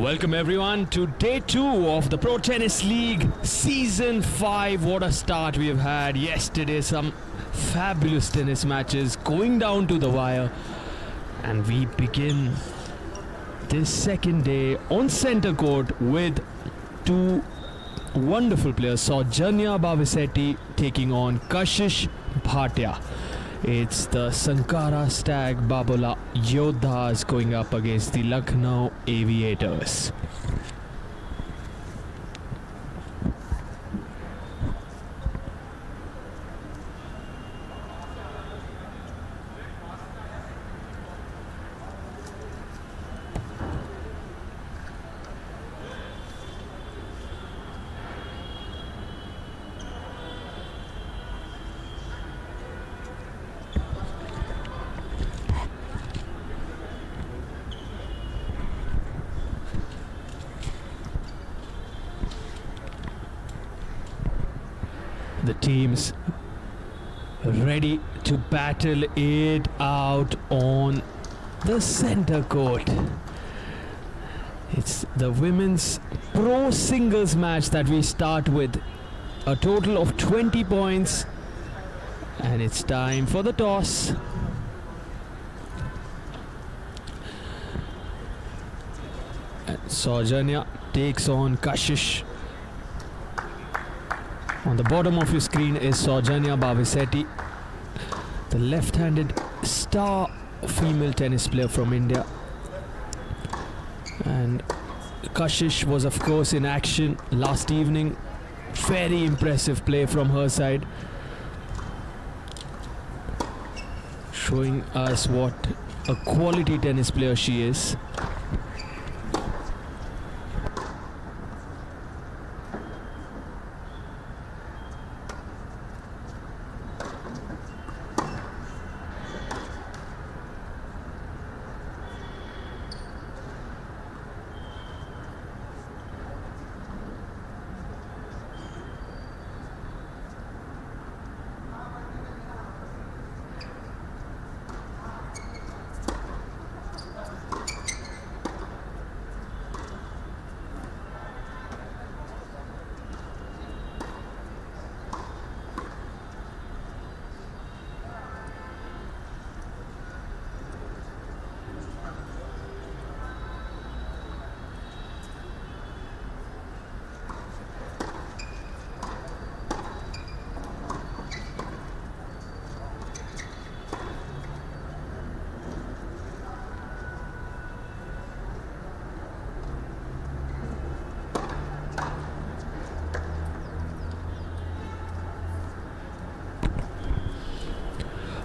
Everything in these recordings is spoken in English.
Welcome everyone to day 2 of the Pro Tennis League Season 5. What a start we have had yesterday. Some fabulous tennis matches going down to the wire. And we begin this second day on center court with two wonderful players. Saujanya Bavisetti taking on Kashish Bhatia. It's the Sankara Stag Babolat Yoddhas going up against the Lucknow Aviators. The teams ready to battle it out on the center court. It's the women's pro singles match that we start with. A total of 20 points. And it's time for the toss. And Saujanya takes on Kashish. On the bottom of your screen is Saujanya Bavisetti, the left-handed star female tennis player from India. And Kashish was of course in action last evening. Very impressive play from her side, showing us what a quality tennis player she is.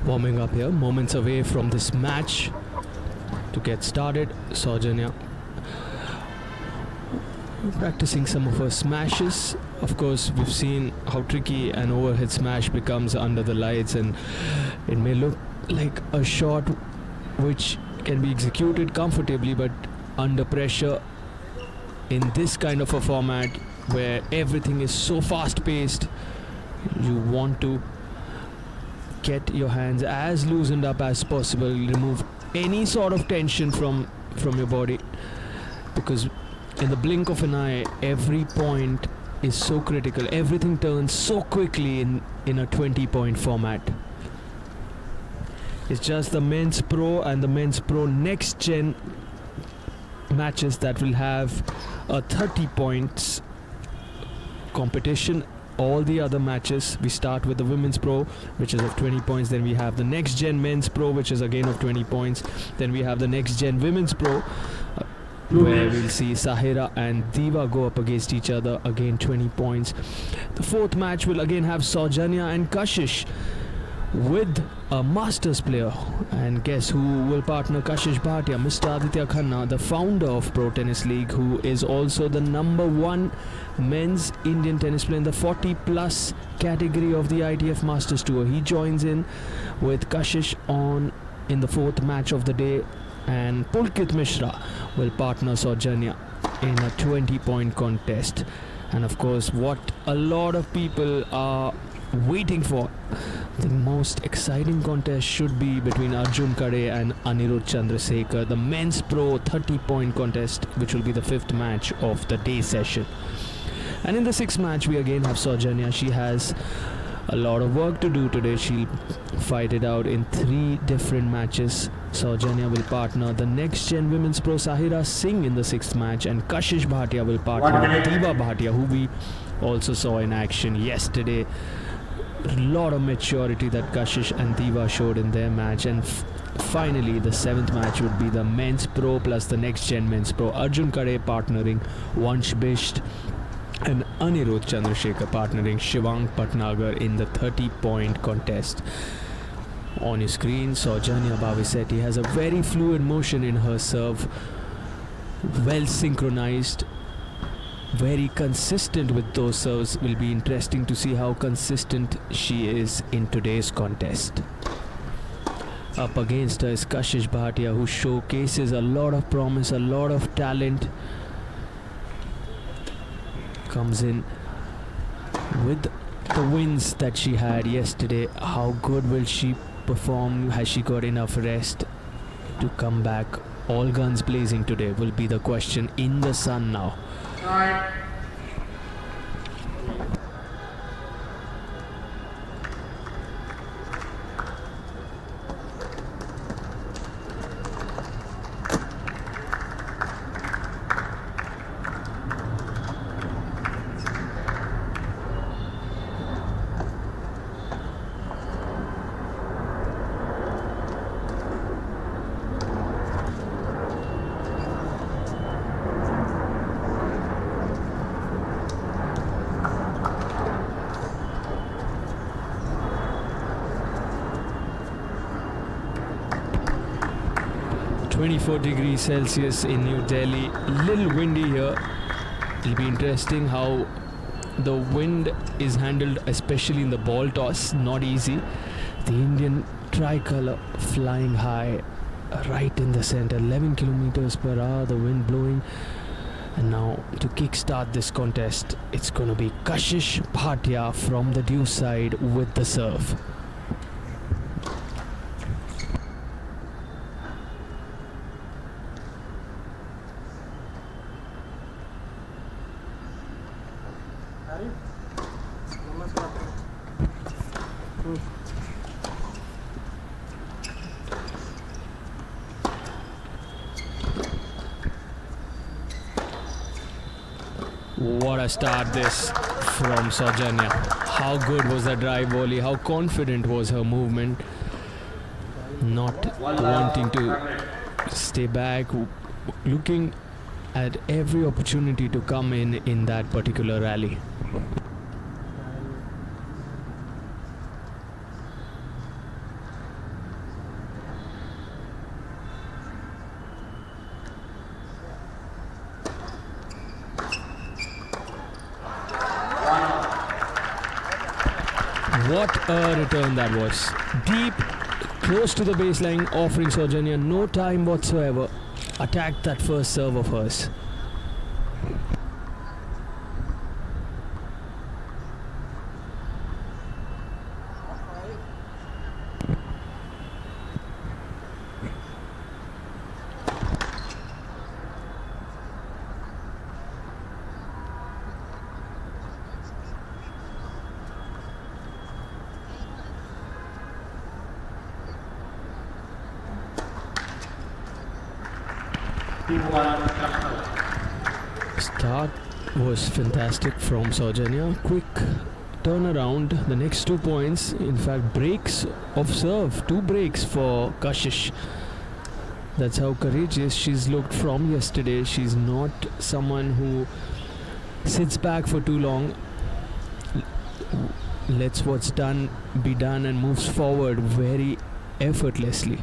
Warming up here, moments away from this match to get started. Saujanya practicing some of her smashes. Of course, we've seen how tricky an overhead smash becomes under the lights, and it may look like a shot which can be executed comfortably, but under pressure in this kind of a format where everything is so fast paced, you want to get your hands as loosened up as possible, remove any sort of tension from your body, because in the blink of an eye every point is so critical. Everything turns so quickly in a 20-point format. It's just the men's pro and the men's pro next gen matches that will have a 30 points competition. All the other matches, we start with the women's pro, which is of 20 points. Then we have the next gen men's pro, which is again of 20 points. Then we have the next gen women's pro, where we'll see Sahira and Diva go up against each other, again 20 points. The fourth match will again have Saujanya and Kashish with a Masters player, and guess who will partner Kashish Bhatia? Mr. Aditya Khanna, the founder of Pro Tennis League, who is also the #1 men's Indian tennis player in the 40 plus category of the ITF Masters Tour. He joins in with Kashish in the fourth match of the day, and Pulkit Mishra will partner Saujanya in a 20-point contest. And of course, what a lot of people are waiting for. The most exciting contest should be between Arjun Kade and Anirudh Chandrasekhar, the men's pro 30-point contest, which will be the 5th match of the day session. And in the 6th match, we again have Saujanya. She has a lot of work to do today. She'll fight it out in 3 different matches. Saujanya will partner the next gen women's pro Sahira Singh in the 6th match, and Kashish Bhatia will partner Diva Bhatia, who we also saw in action yesterday. A lot of maturity that Kashish and Diva showed in their match. And finally, the 7th match would be the men's pro plus the next gen men's pro. Arjun Kade partnering Vansh Bisht, and Anirudh Chandrasekhar partnering Shivang Patnagar in the 30-point contest. On your screen, Saujanya Bhavisetti has a very fluid motion in her serve, well synchronized, very consistent with those serves. Will be interesting to see how consistent she is in today's contest. Up against her is Kashish Bhatia, who showcases a lot of promise, a lot of talent. Comes in with the wins that she had yesterday. How good will she perform? Has she got enough rest to come back all guns blazing today? Will be the question in the sun now. 24 degrees Celsius in New Delhi. Little windy here. It'll be interesting how the wind is handled, especially in the ball toss. Not easy. The Indian tricolor flying high right in the center. 11 kilometers per hour, the wind blowing. And now to kickstart this contest, it's going to be Kashish Bhatia from the due side with the serve. What a start this from Saujanya. How good was that drive volley? How confident was her movement? Not wanting to stay back, looking at every opportunity to come in that particular rally. What a return that was. Deep, close to the baseline, offering Saujanya no time whatsoever. Attacked that first serve of hers. Start was fantastic from Saujanya. Quick turnaround, the next 2 points. In fact, breaks of serve, 2 breaks for Kashish. That's how courageous she's looked from yesterday. She's not someone who sits back for too long. Lets what's done be done and moves forward very effortlessly.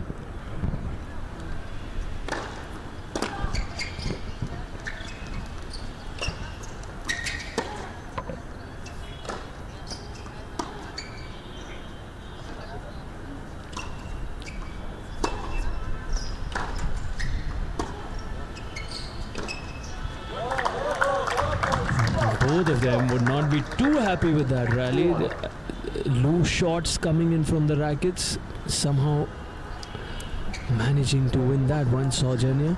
Both of them would not be too happy with that rally. loose shots coming in from the rackets, somehow managing to win that one, Saujanya.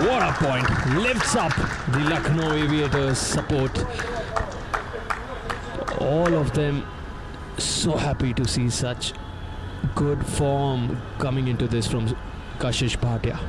What a point! Lifts up the Lucknow Aviators support. All of them so happy to see such good form coming into this from Kashish Bhatia.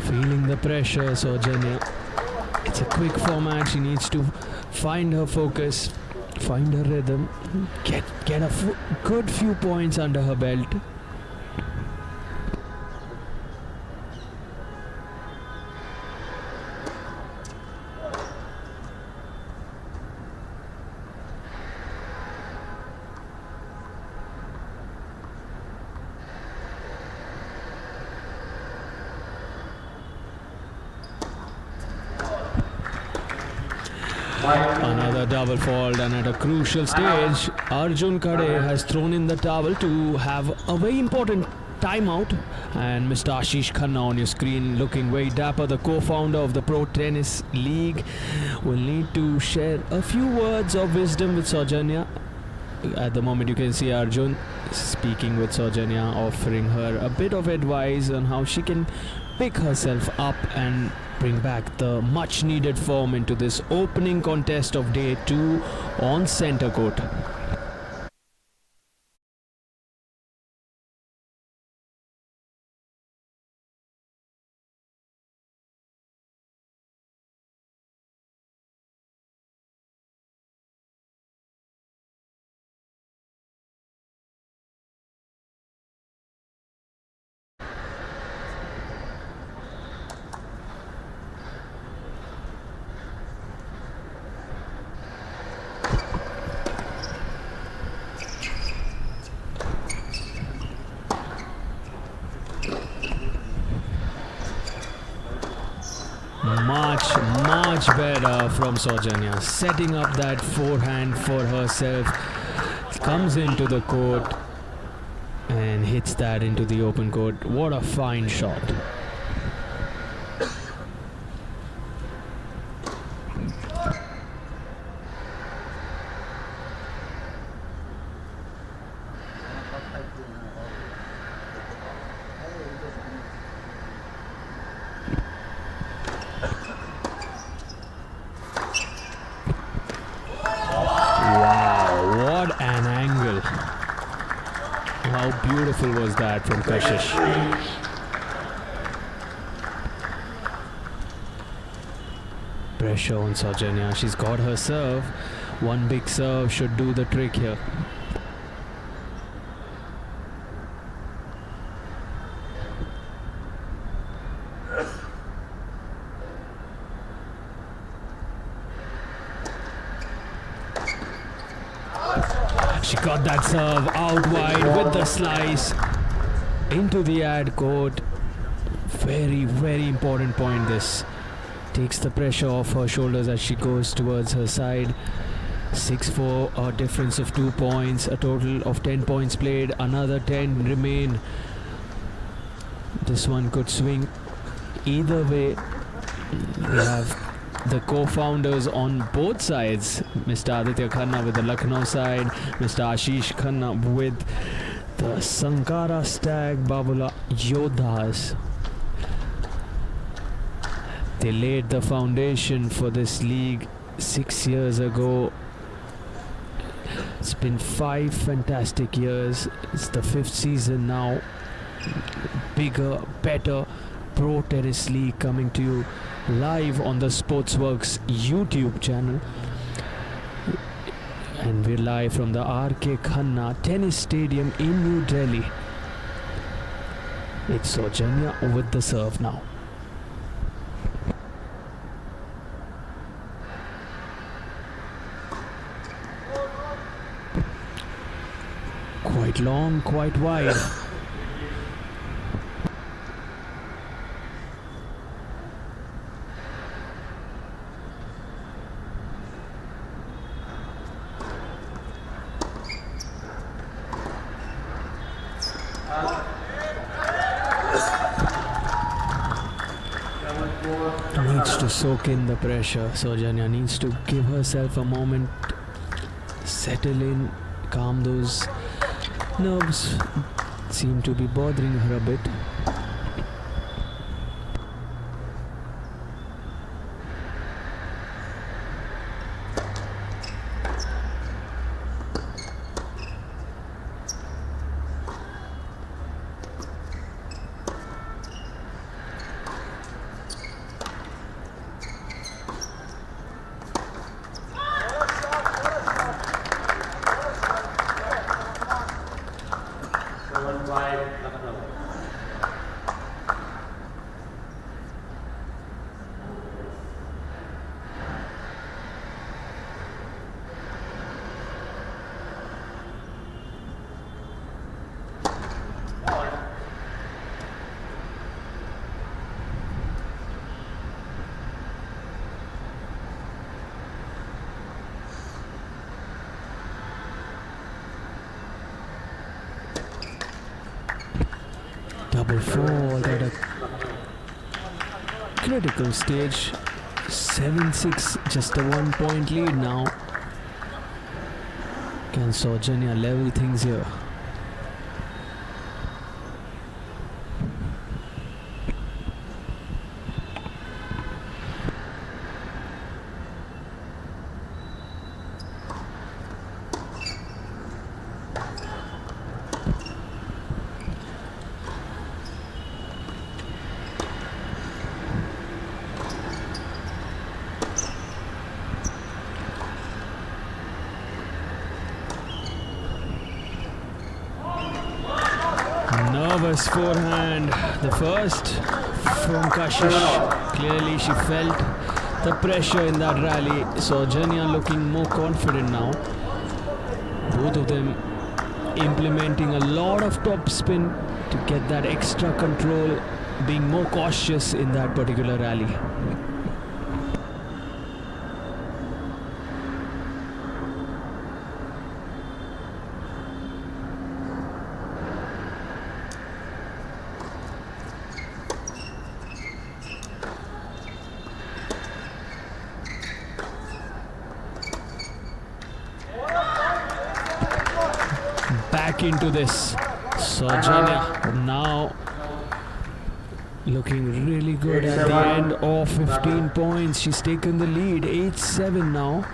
Feeling the pressure, Saujanya. It's a quick format. She needs to find her focus, find her rhythm, get a good few points under her belt. Another double fault, and at a crucial stage, Arjun Khade has thrown in the towel to have a very important timeout. And Mr. Ashish Khanna on your screen looking very dapper, the co-founder of the Pro Tennis League, will need to share a few words of wisdom with Saujanya. At the moment you can see Arjun speaking with Saujanya, offering her a bit of advice on how she can pick herself up and bring back the much needed form into this opening contest of day 2 on centre court. Much better from Saujanya, setting up that forehand for herself, comes into the court and hits that into the open court. What a fine shot. How beautiful was that from Kashish? Pressure on Saujanya. She's got her serve. One big serve should do the trick here. She got that serve out wide with the slice into the ad court. Very, very important point this. Takes the pressure off her shoulders as she goes towards her side. 6-4, a difference of 2 points, a total of 10 points played, another 10 remain. This one could swing either way. We have the co-founders on both sides, Mr. Aditya Khanna with the Lucknow side, Mr. Ashish Khanna with the Sankara, Stag, Babolat, Yoddhas. They laid the foundation for this league 6 years ago It's been 5 fantastic years. It's the 5th season now. Bigger, better Pro Tennis League coming to you live on the Sportzworkz YouTube channel. And we're live from the R.K. Khanna Tennis Stadium in New Delhi. It's Saujanya with the serve now. Quite long, quite wide. Needs to soak in the pressure. Saujanya needs to give herself a moment, settle in, calm those nerves. Seem to be bothering her a bit. Lucknow. Double fall at a critical stage. 7-6, just a 1 point lead now. Can Saujanya level things here? Nervous forehand, the first from Kashish. Clearly she felt the pressure in that rally. Saujanya looking more confident now. Both of them implementing a lot of top spin to get that extra control, being more cautious in that particular rally. Back into this. Saujanya now looking really good at the end of 15 points. She's taken the lead, 8-7 now.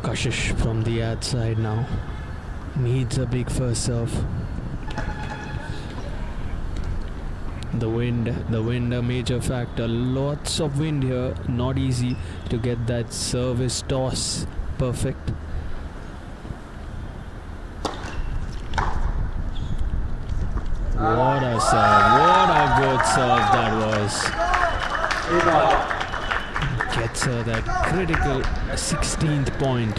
Kashish from the outside now. Needs a big first serve. The wind a major factor. Lots of wind here. Not easy to get that service toss perfect. What a serve. What a good serve that was. Gets her that critical 16th point.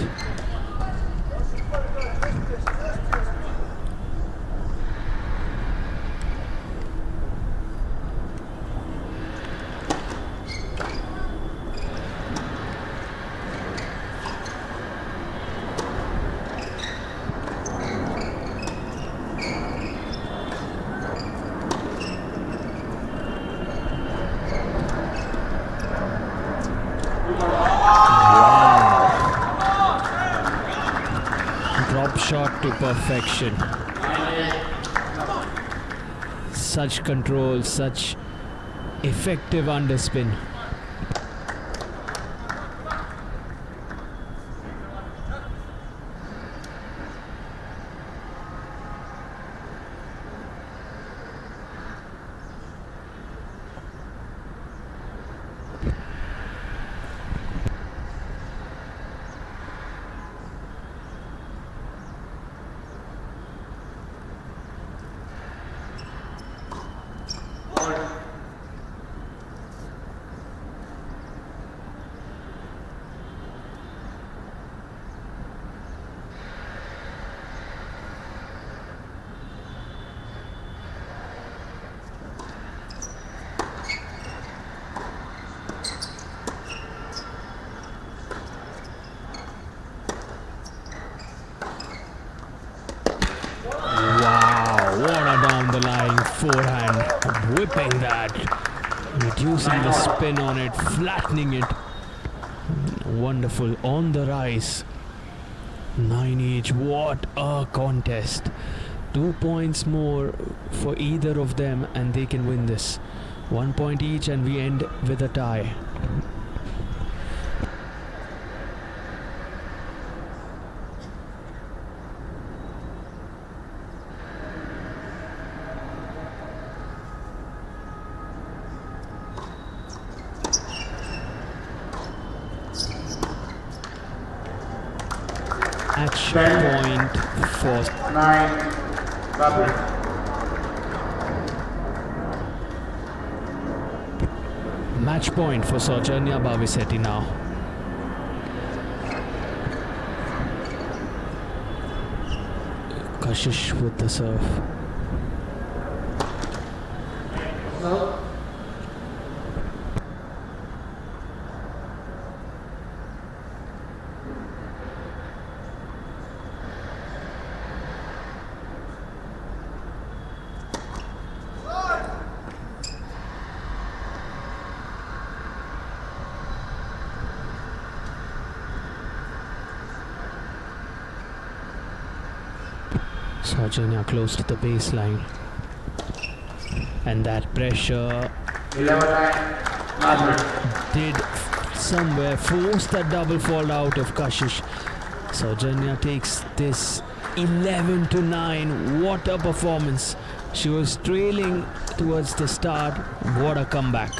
Drop shot to perfection. Such control, such effective underspin. Forehand, whipping that, reducing the spin on it, flattening it. Wonderful, on the rise. 9 each, what a contest. 2 points more for either of them and they can win this. 1 point each and we end with a tie. Match point for 9. Match point for Saujanya Bhavisetti now. Kashish with the serve. No. Saujanya close to the baseline. And that pressure 11-9. did somewhere force that double fall out of Kashish. Saujanya takes this 11-9. What a performance. She was trailing towards the start. What a comeback.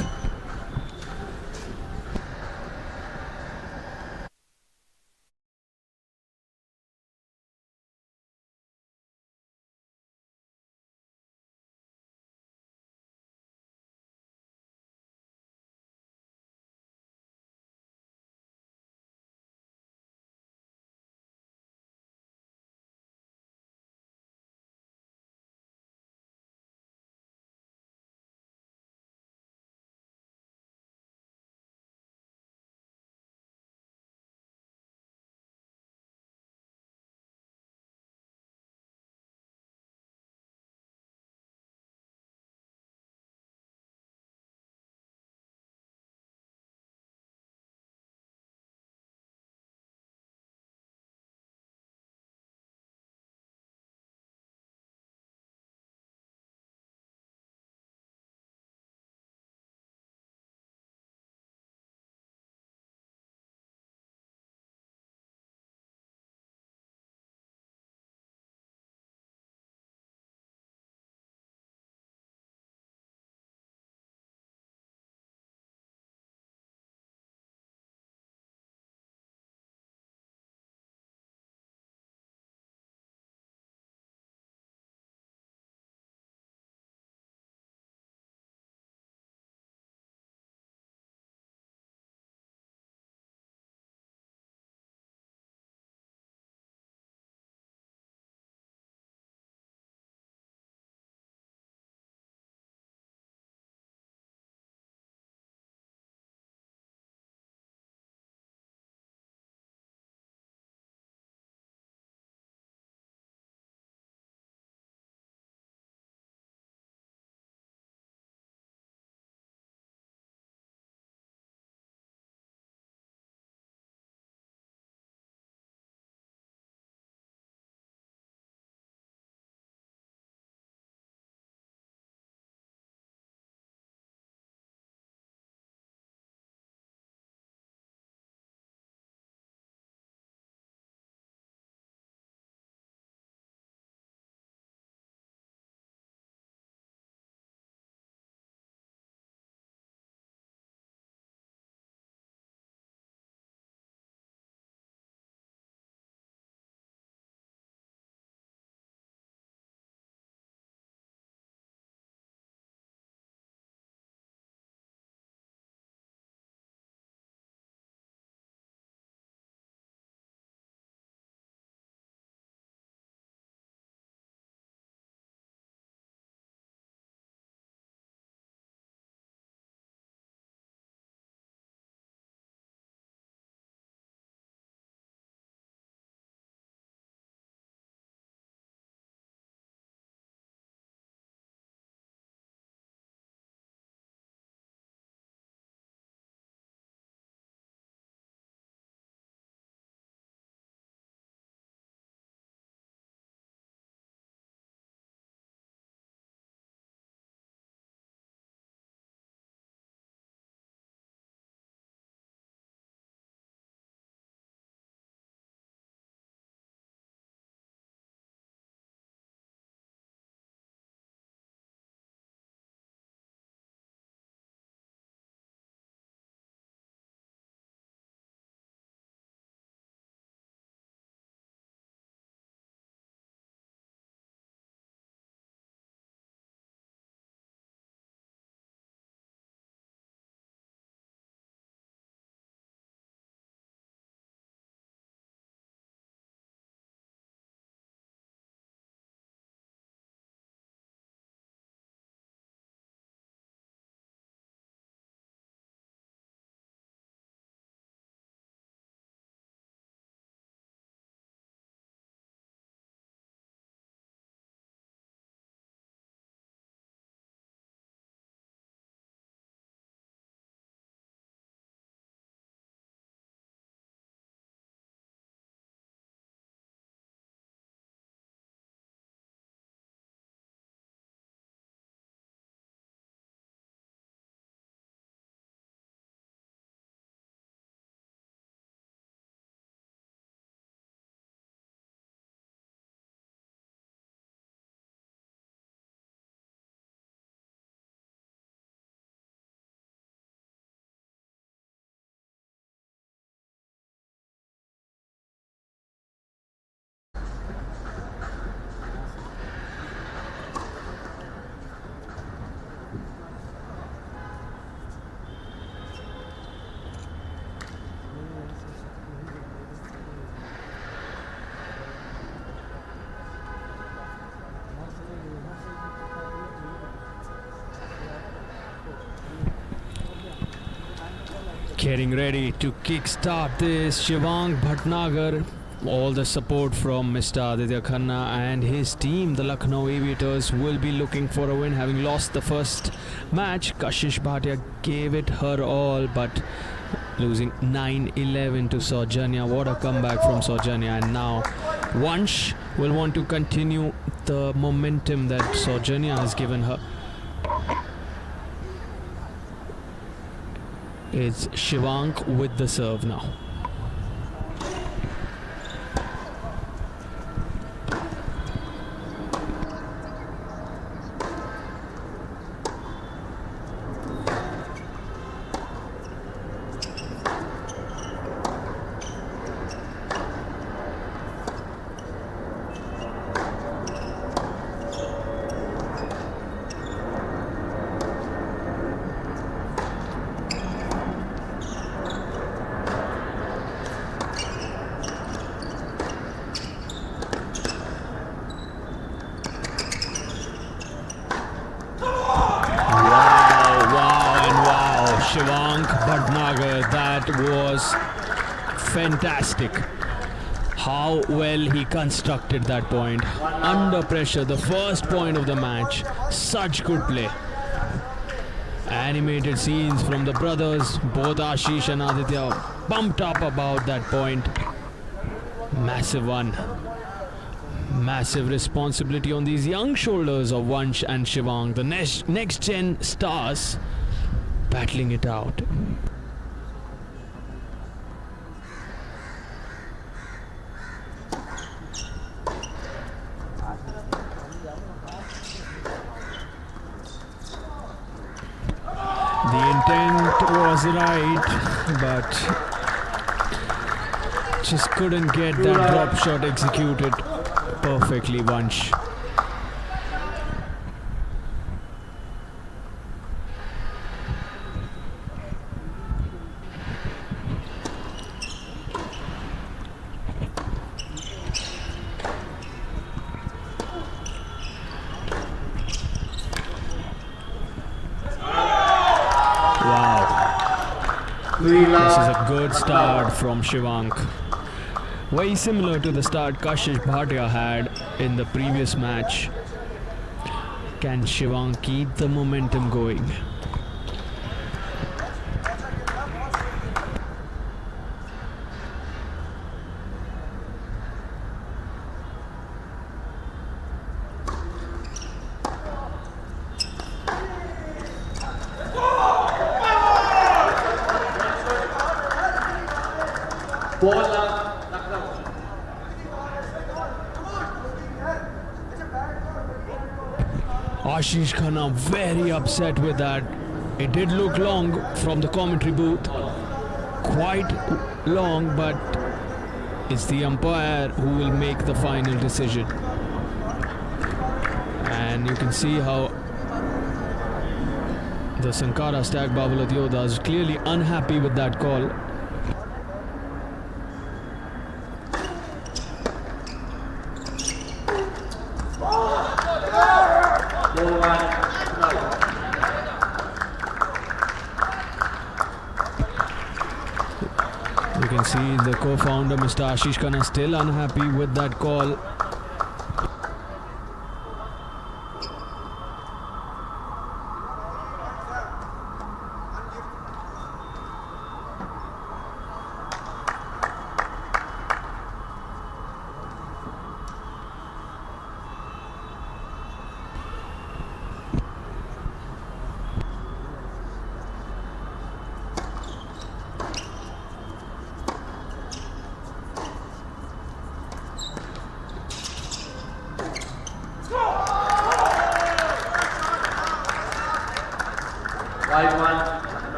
Getting ready to kickstart this, Shivang Bhatnagar. All the support from Mr. Aditya Khanna and his team, the Lucknow Aviators, will be looking for a win. Having lost the first match, Kashish Bhatia gave it her all, but losing 9-11 to Saujanya. What a comeback from Saujanya. And now Vansh will want to continue the momentum that Saujanya has given her. It's Shivang with the serve now. Shivang Bhatnagar, that was fantastic. How well he constructed that point. Under pressure, the first point of the match. Such good play. Animated scenes from the brothers, both Ashish and Aditya, pumped up about that point. Massive one. Massive responsibility on these young shoulders of Vansh and Shivang, the next gen stars, battling it out. The intent was right, but just couldn't get that drop shot executed perfectly, Vansh. This is a good start from Shivang. Very similar to the start Kashish Bhatia had in the previous match. Can Shivang keep the momentum going? Babolat, Lucknow. Ashish Khanna very upset with that. It did look long from the commentary booth. Quite long, but it's the umpire who will make the final decision. And you can see how the Sankara Stag Babolat Yoddhas is clearly unhappy with that call. You can see the co-founder Mr. Ashish Khanna still unhappy with that call.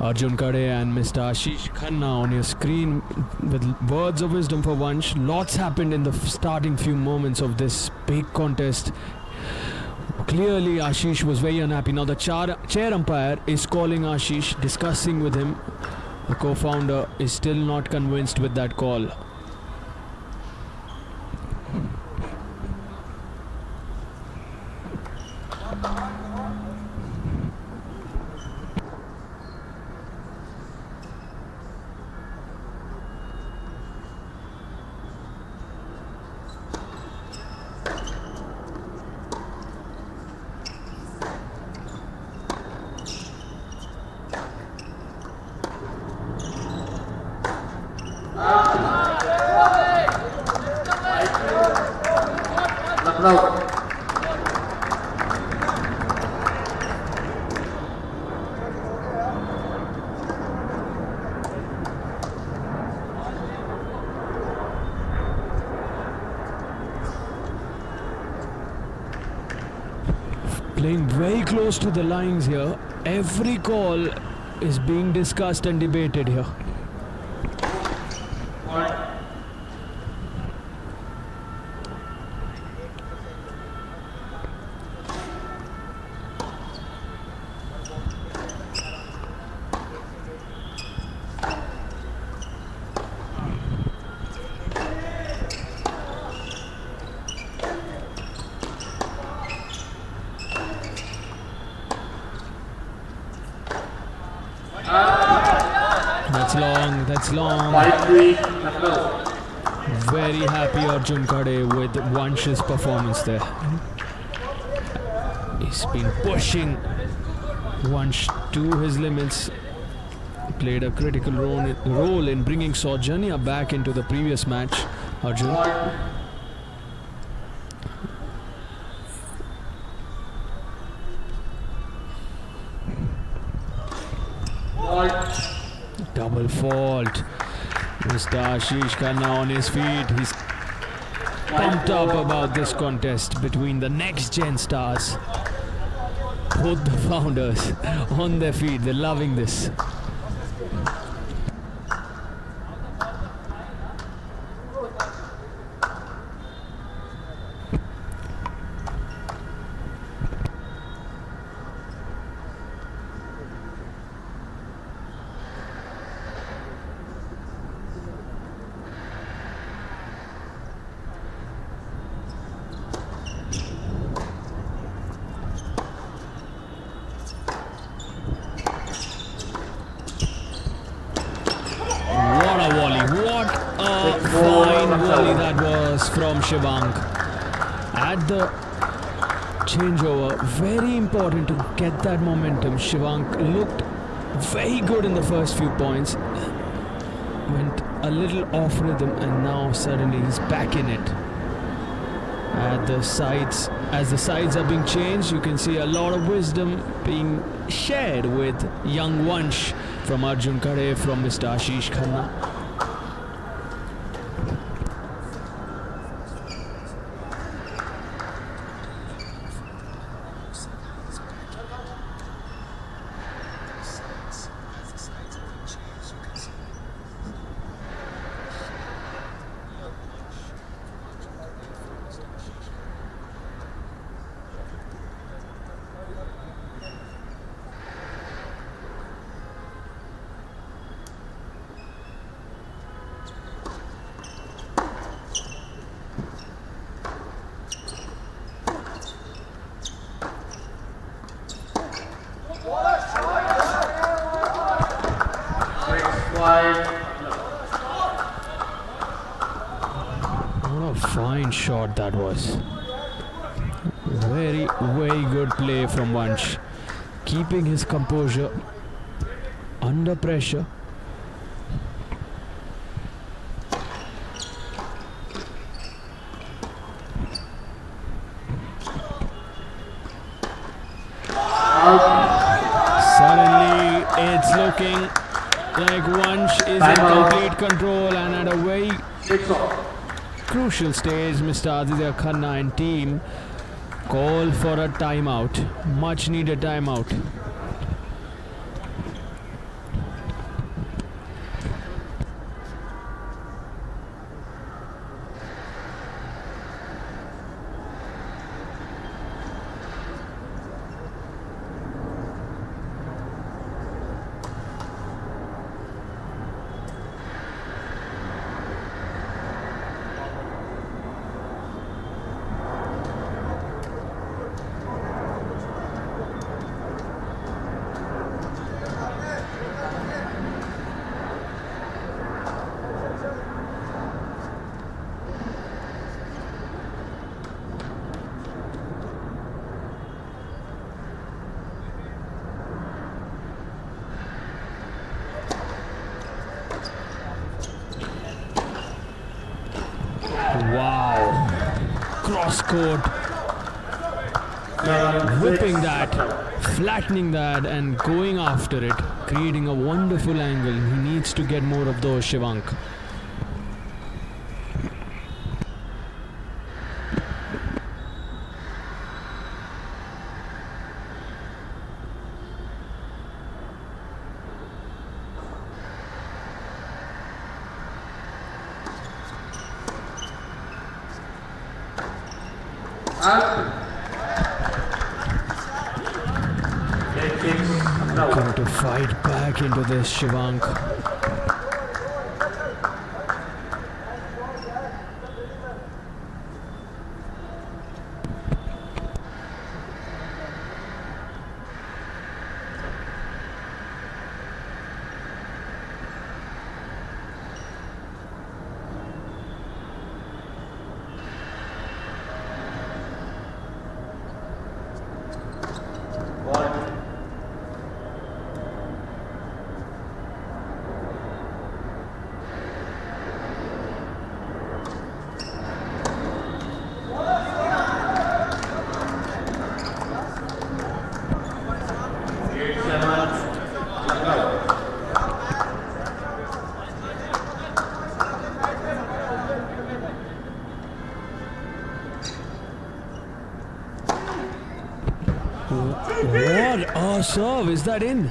Arjun Kade and Mr. Ashish Khanna on your screen with words of wisdom for Vansh. Lots happened in the starting few moments of this big contest. Clearly Ashish was very unhappy. Now the chair umpire is calling Ashish, discussing with him. The co-founder is still not convinced with that call. Lucknow. Playing very close to the lines here. Every call is being discussed and debated here. That's long. 5-3 Lucknow. Very happy Arjun Khade with Vansh's performance there. He's been pushing Vansh to his limits. Played a critical role in bringing Saujanya back into the previous match. Arjun. Double fault. Mr. Ashish Khanna on his feet. He's pumped up about this contest between the next gen stars. Both the founders on their feet. They're loving this. From Shivank at the changeover. Very important to get that momentum. Shivank looked very good in the first few points, went a little off rhythm, and now suddenly he's back in it. At the sides, as the sides are being changed, you can see a lot of wisdom being shared with young Vansh from Arjun Khade, from Mr. Ashish Khanna. What a fine shot that was. Very, very good play from Vansh. Keeping his composure under pressure. Suddenly, it's looking like Vansh is in complete control, and at a very crucial stage, Mr. Aditya Khanna and team call for a timeout, much needed timeout. cross court, whipping that, flattening that and going after it, creating a wonderful angle. He needs to get more of those, Shivank. Looking to fight back into this, Shivank. What a serve! Is that in?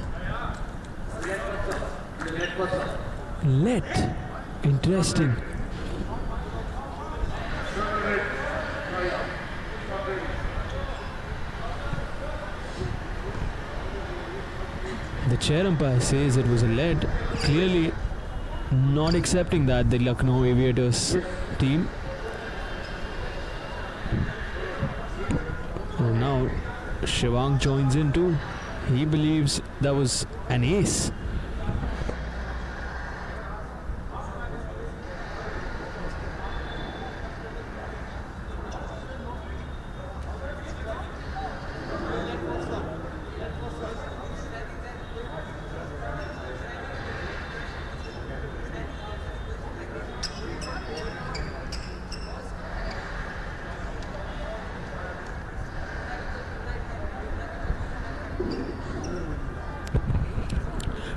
Let. Interesting. The chair umpire says it was a lead. Clearly not accepting that, the Lucknow Aviators team. And now Shivank joins in too. He believes that was an ace.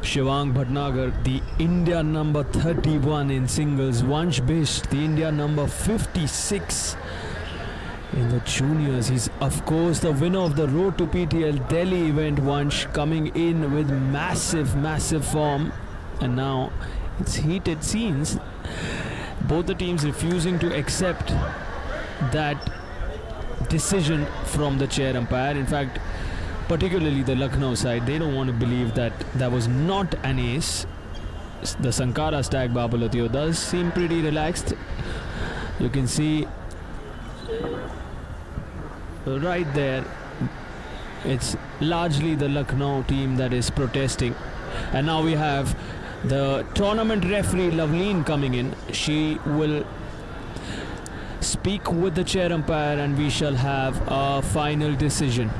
Shivank Bhatnagar, the India number 31 in singles. Vansh Bisht, the India number 56 in the juniors. He's of course the winner of the Road to PTL Delhi event. Vansh coming in with massive form, and now it's heated scenes. Both the teams refusing to accept that decision from the chair umpire. In fact, particularly the Lucknow side, they don't want to believe that that was not an ace. The Sankara, Stag, Babolat, Yoddhas seem pretty relaxed. You can see right there, it's largely the Lucknow team that is protesting. And now we have the tournament referee Loveleen coming in. She will speak with the chair umpire and we shall have a final decision.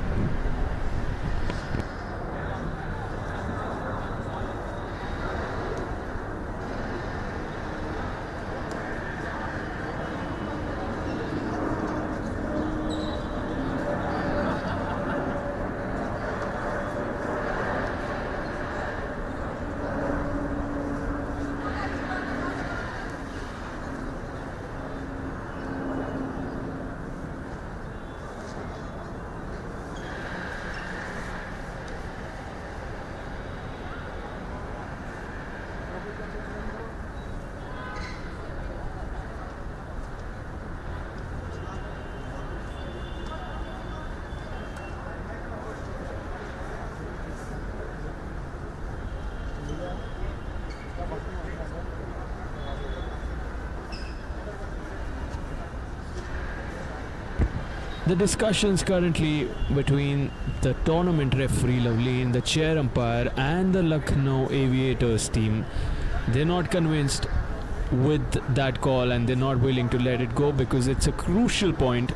The discussions currently between the tournament referee Loveleen, the chair umpire and the Lucknow Aviators team, they're not convinced with that call and they're not willing to let it go because it's a crucial point.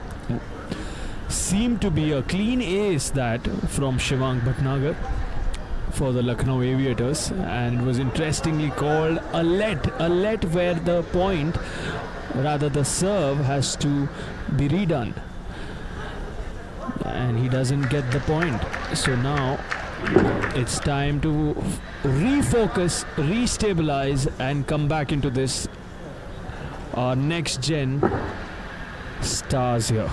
Seemed to be a clean ace that from Shivank Bhatnagar for the Lucknow Aviators, and it was interestingly called a let where the point rather the serve has to be redone, and he doesn't get the point. So now it's time to refocus, restabilize, and come back into this. Our next gen stars here.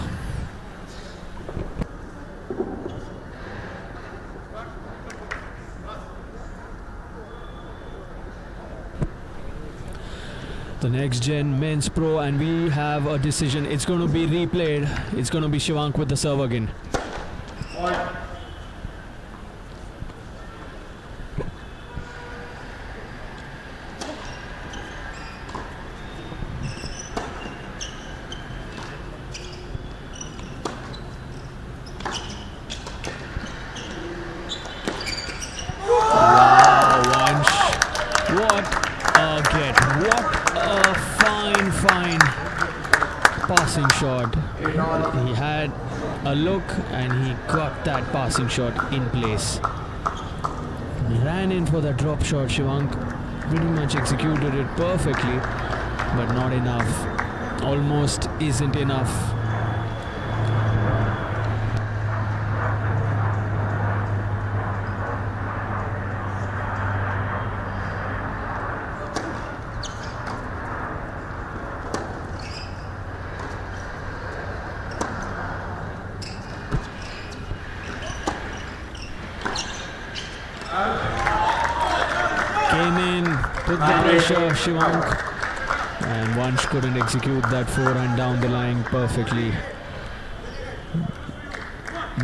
The next gen men's pro, and we have a decision. It's going to be replayed. It's going to be Shivank with the serve again. Wow, Vansh. What a get. What a fine passing shot. He had a look and he got that passing shot in place. Ran in for the drop shot. Shivank pretty much executed it perfectly, but not enough. Almost isn't enough. Came in, put the pressure, Shivank, and Vansh couldn't execute that forehand down the line perfectly.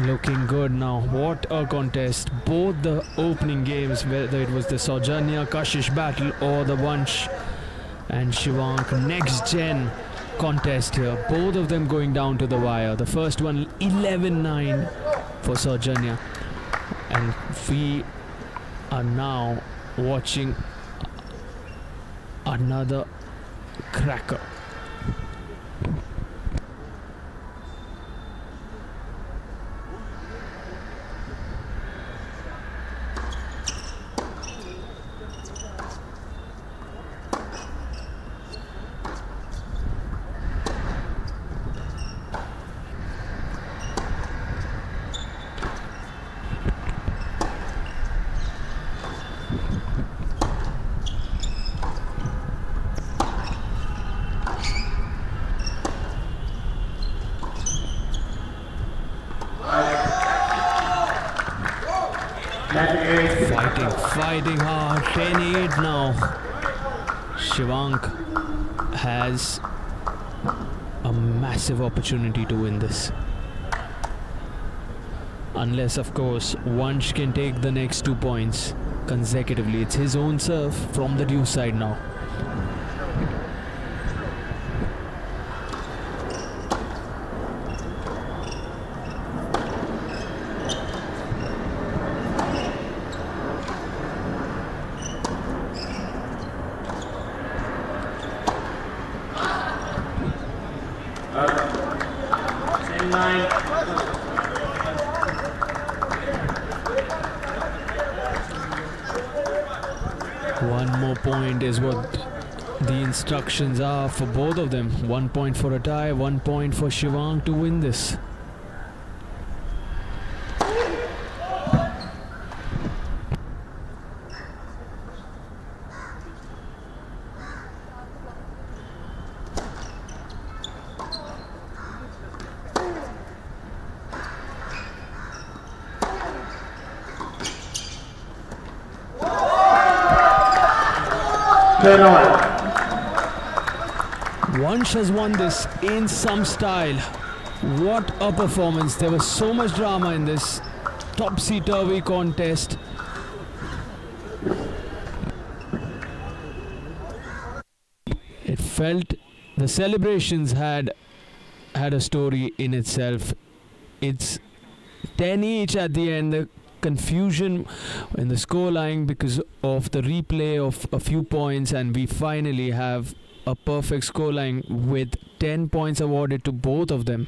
Looking good now. What a contest. Both the opening games, whether it was the Saujanya Kashish battle or the Vansh and Shivank next gen contest here, both of them going down to the wire. The first one 11-9 for Saujanya, and we are now watching another cracker. Fighting hard. 10-8 now. Shivank has a massive opportunity to win this. Unless, of course, Vansh can take the next 2 points consecutively. It's his own serve from the due side now. One more point is what the instructions are for both of them. 1 point for a tie, 1 point for Shivank to win this. Vansh has won this in some style. What a performance. There was so much drama in this topsy-turvy contest. It felt the celebrations had a story in itself. It's 10 each at the end. The confusion in the scoreline because of the replay of a few points, and we finally have a perfect scoreline with 10 points awarded to both of them.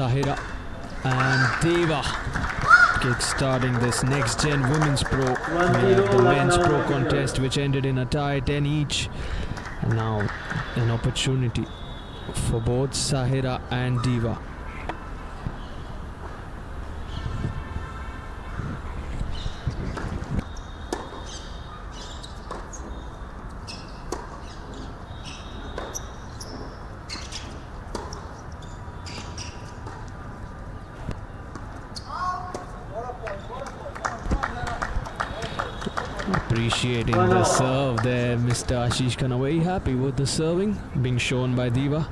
Sahira and Deva kick-starting this next-gen Women's Pro. We have the Men's Pro contest which ended in a tie, 10 each. And now an opportunity for both Sahira and Deva. Appreciating the serve there, Mr. Ashish Khanna. Very happy with the serving being shown by Deva.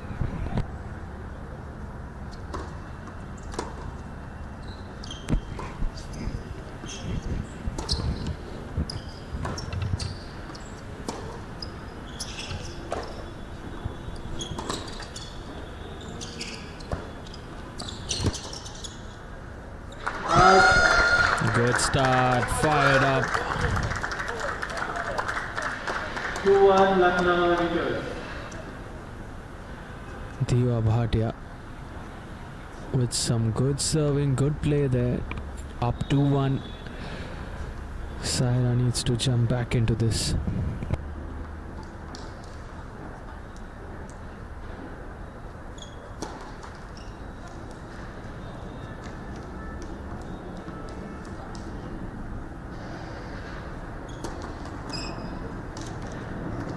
Good start, fired up. 2-1 Lucknow Aviators. Deva Bhatia with some good serving, good play there. Up 2-1. Sahira needs to jump back into this.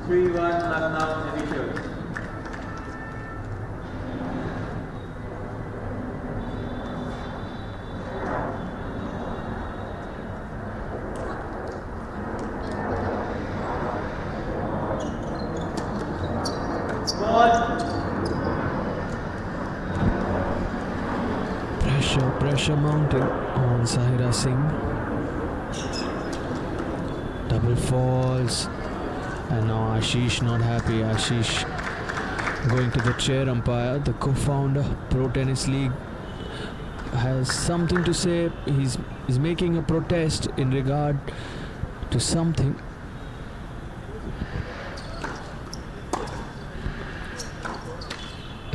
Lucknow Aviators. Pressure mounting on Sahira Singh. Double falls. And now Ashish not happy. Ashish going to the chair umpire. The co-founder, Pro Tennis League, has something to say. He's making a protest in regard to something.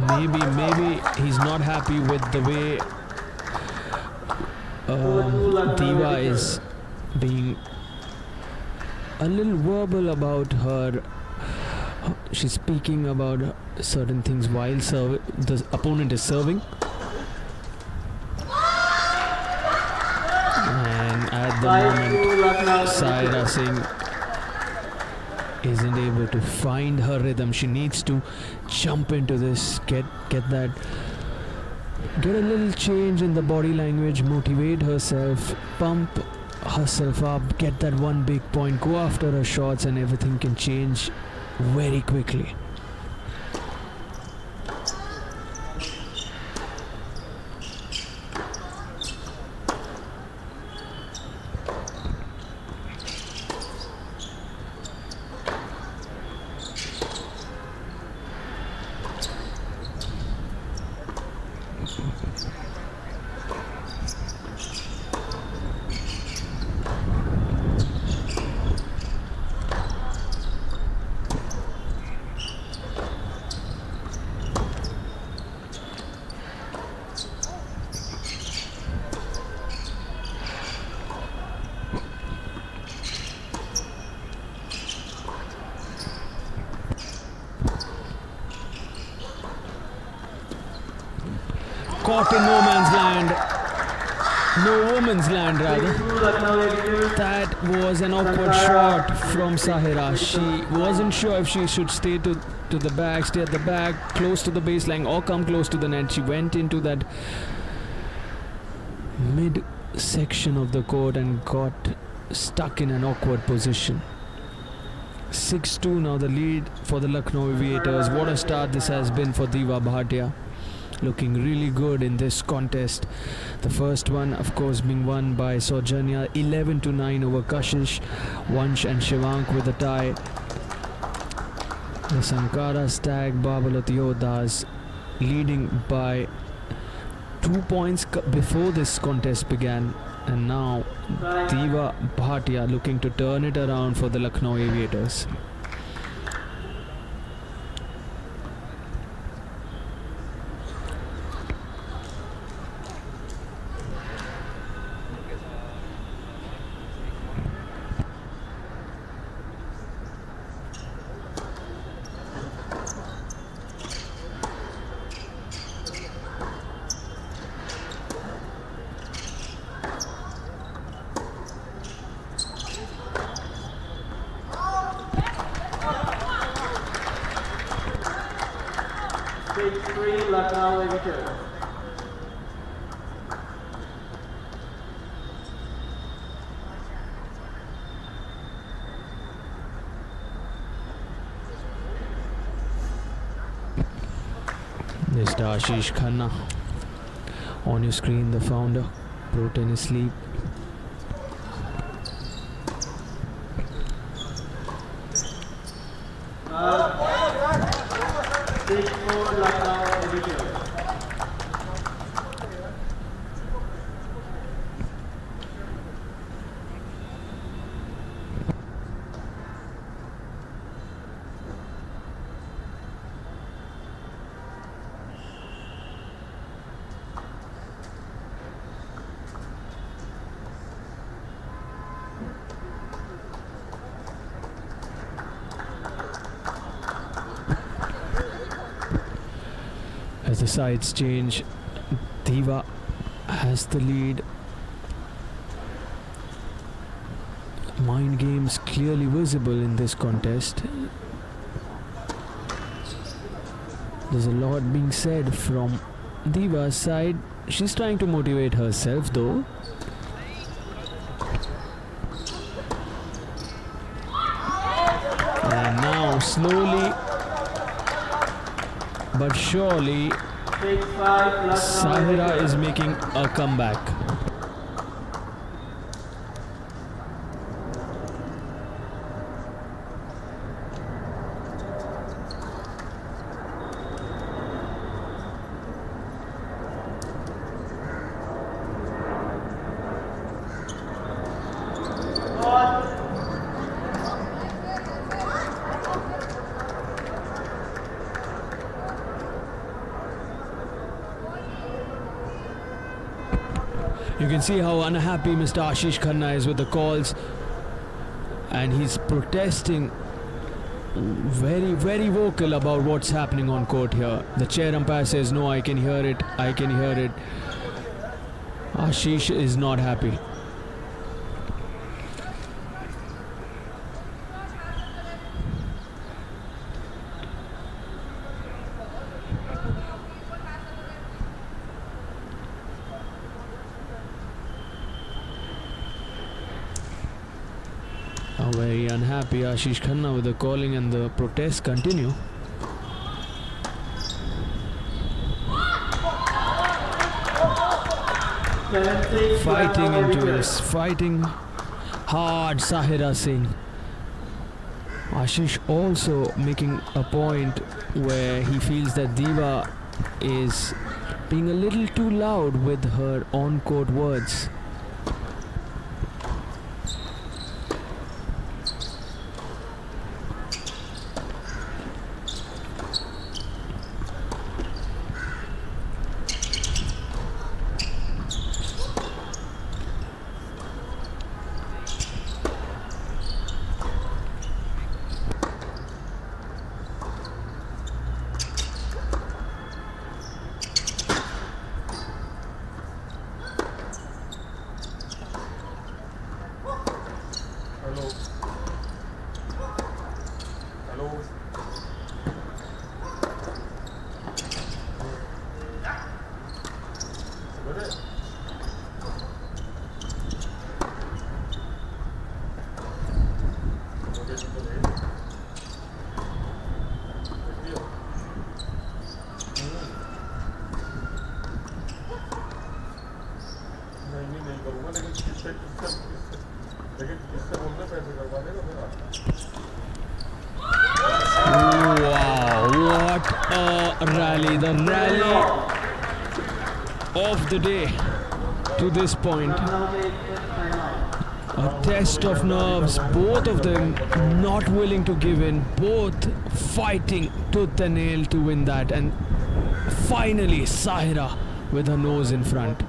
Maybe he's not happy with the way Deva is being a little verbal about her. She's speaking about certain things while the opponent is serving. And at the moment, Sahira Singh isn't able to find her rhythm. She needs to jump into this, get a little change in the body language, motivate herself, pump herself up, get that one big point, go after her shots, and everything can change very quickly. Caught in no man's land, no woman's land rather. That was an awkward shot from Sahira. She wasn't sure if she should stay at the back, close to the baseline, or come close to the net. She went into that mid section of the court and got stuck in an awkward position. 6-2 now the lead for the Lucknow Aviators. What a start this has been for Deva Bhatia. Looking really good in this contest. The first one, of course, being won by Saujanya, 11-9 over Kashish. Vansh and Shivank with a tie. The Sankara, Stag, Babolat, Yoddhas leading by 2 points before this contest began. And now Deva Bhatia looking to turn it around for the Lucknow Aviators. 3, Lucknow Aviators. Mr. Ashish Khanna. On your screen, the founder, Pro Tennis League. Uh, 6-4, Lucknow Aviators. As the sides change, Diva has the lead. Mind games clearly visible in this contest. There's a lot being said from Diva's side. She's trying to motivate herself though. And now slowly but surely 6-5, Lucknow Sankara Aviators. is making a comeback. You can see how unhappy Mr. Ashish Khanna is with the calls, and he's protesting, very, very vocal about what's happening on court here. The chair umpire says, no, I can hear it, I can hear it. Ashish is not happy. Very unhappy Ashish Khanna with the calling, and the protests continue. Fighting into this, fighting hard Sahira Singh. Ashish also making a point where he feels that Diva is being a little too loud with her on-court words. Wow, what a rally. The rally of the day to this point. A test of nerves, both of them not willing to give in, both fighting tooth and nail to win that, and finally Sahira with her nose in front.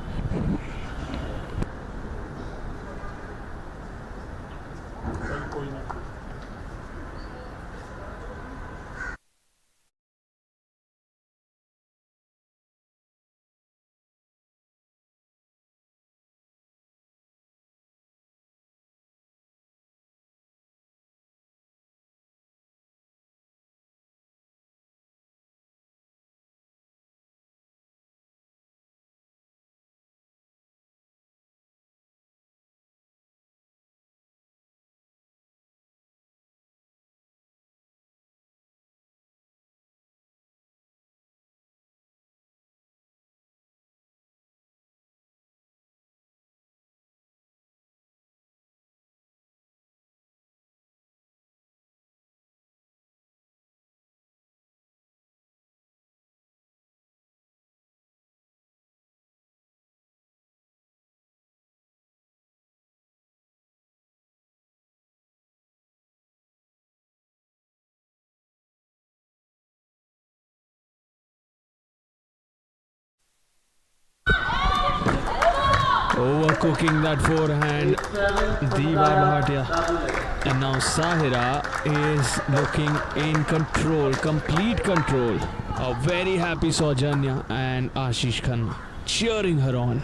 cooking that forehand. 8-7, Diva Sankara, Bhatia. Babolat. And now Sahira is looking in control, complete control. A very happy Saujanya and Ashish Khanna cheering her on.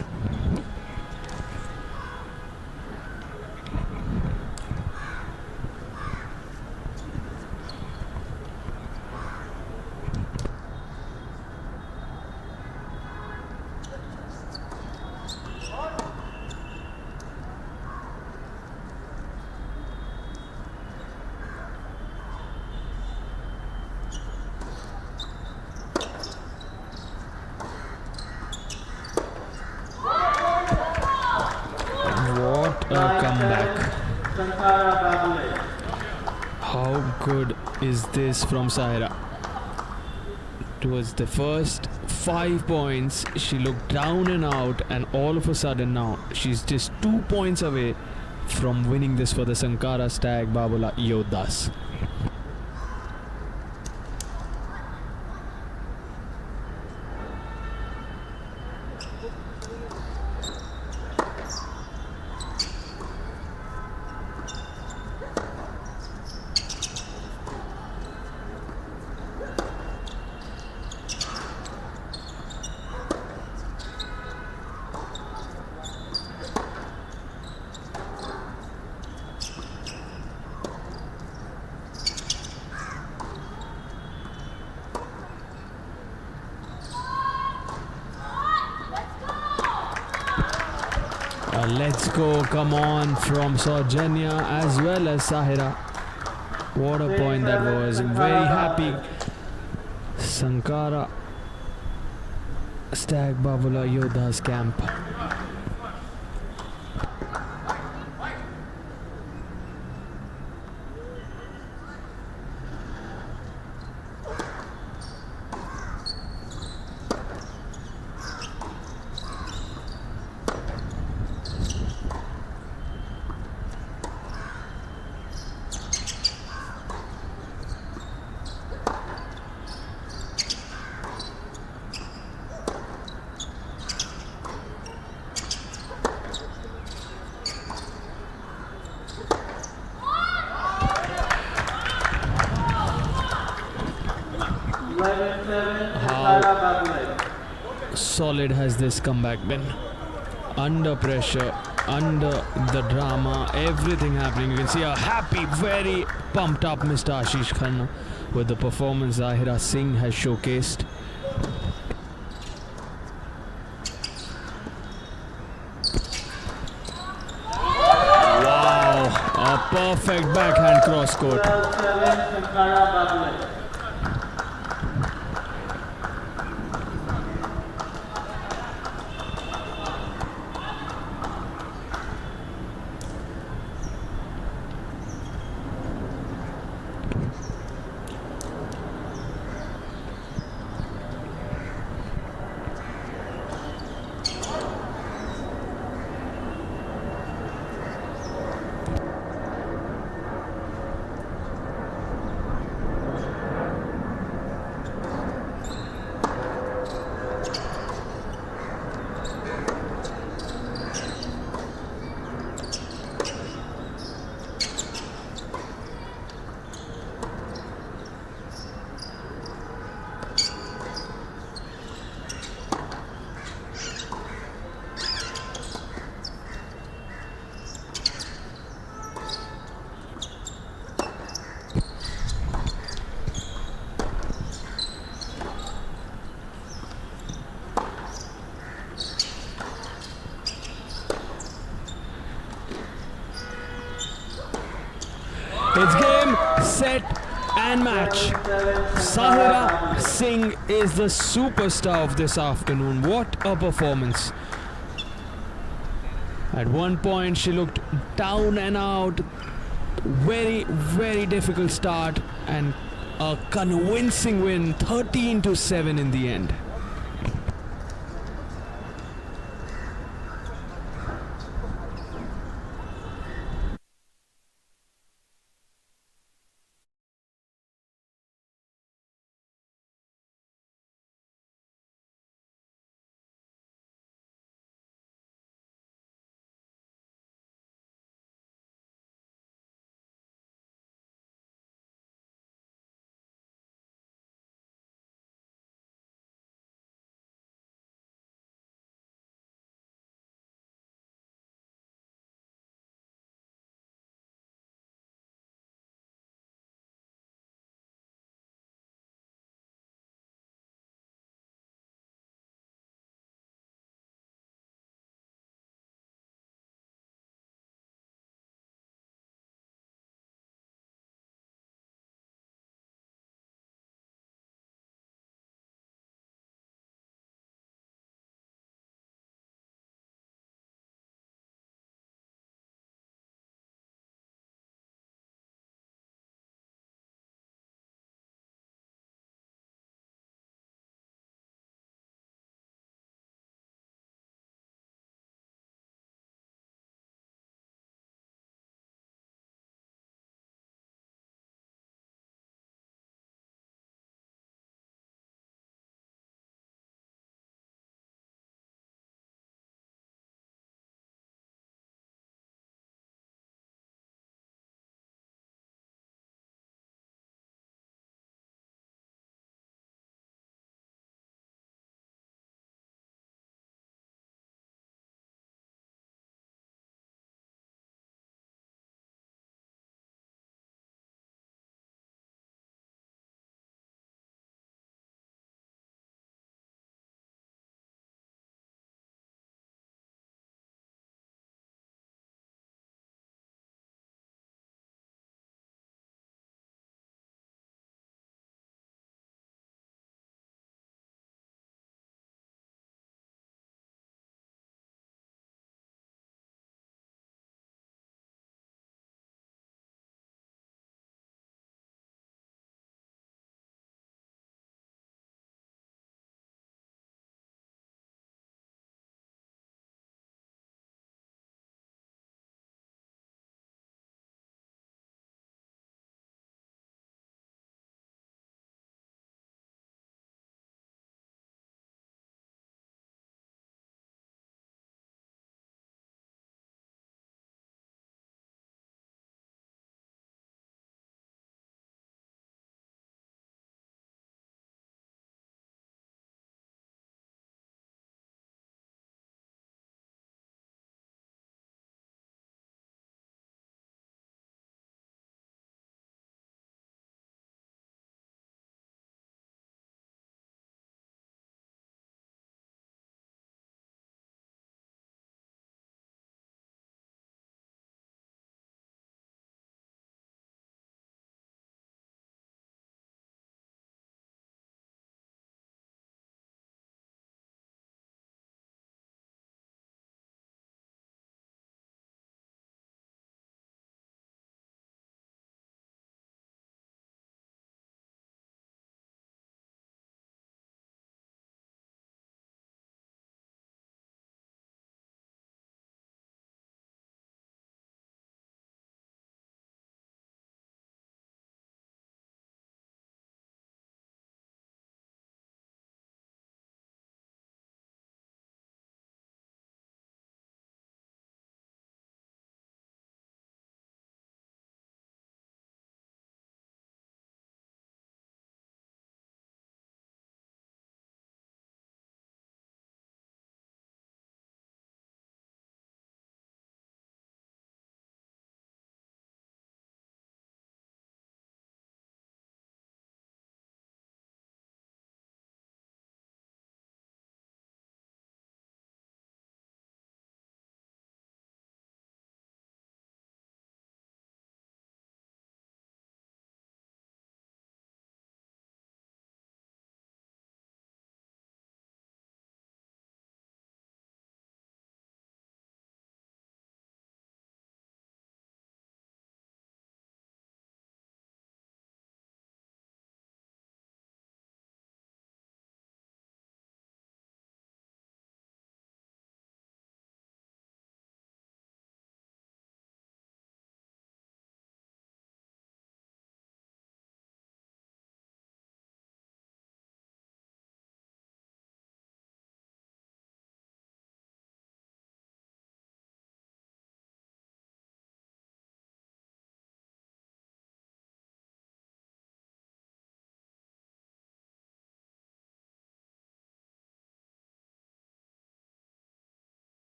What a comeback. Sankara, Babolat. How good is this from Sahira? Towards the first 5 points, she looked down and out, and all of a sudden now she's just 2 points away from winning this for the Sankara Stag Babolat Yoddhas. Let's go, come on from Saujanya as well as Sahira. What a point that was. Very happy. Sankara Stag Babolat Yoddhas camp. Solid has this comeback been. Under pressure, under the drama, everything happening. You can see a happy, very pumped up Mr. Ashish Khanna with the performance Zahira Singh has showcased. Wow, a perfect backhand cross court. 12-7, Sankara, Babolat. It's game, set and match. Sahira Singh is the superstar of this afternoon. What a performance. At one point she looked down and out. Very, very difficult start and a convincing win, 13-7 in the end.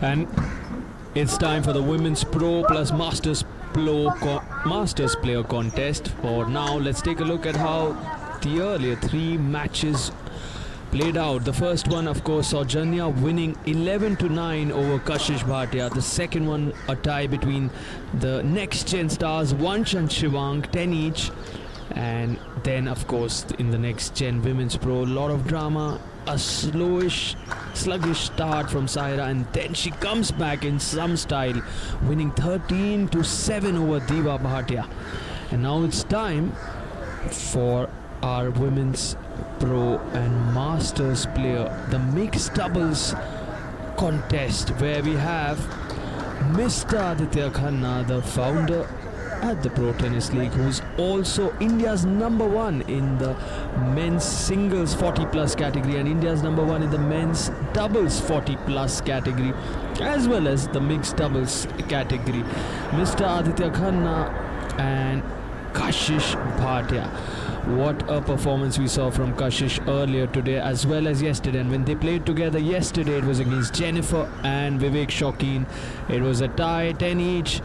And it's time for the Women's Pro plus Masters Player contest. For now, let's take a look at how the earlier 3 matches played out. The first one, of course, saw Janya winning 11-9 over Kashish Bhatia. The second one, a tie between the next gen stars Vansh and Shivang, 10 each. And then, of course, in the next gen Women's Pro, a lot of drama. A sluggish start from Saira, and then she comes back in some style, winning 13-7 over Diva Bhatia. And now it's time for our Women's Pro and Masters player, the mixed doubles contest, where we have Mr. Aditya Khanna, the founder at the Pro Tennis League, who's also India's #1 in the men's singles 40+ category and India's #1 in the men's doubles 40+ category, as well as the mixed doubles category. Mr. Aditya Khanna and Kashish Bhatia. What a performance we saw from Kashish earlier today as well as yesterday. And when they played together yesterday, it was against Jennifer and Vivek Shokeen. It was a tie, 10 each.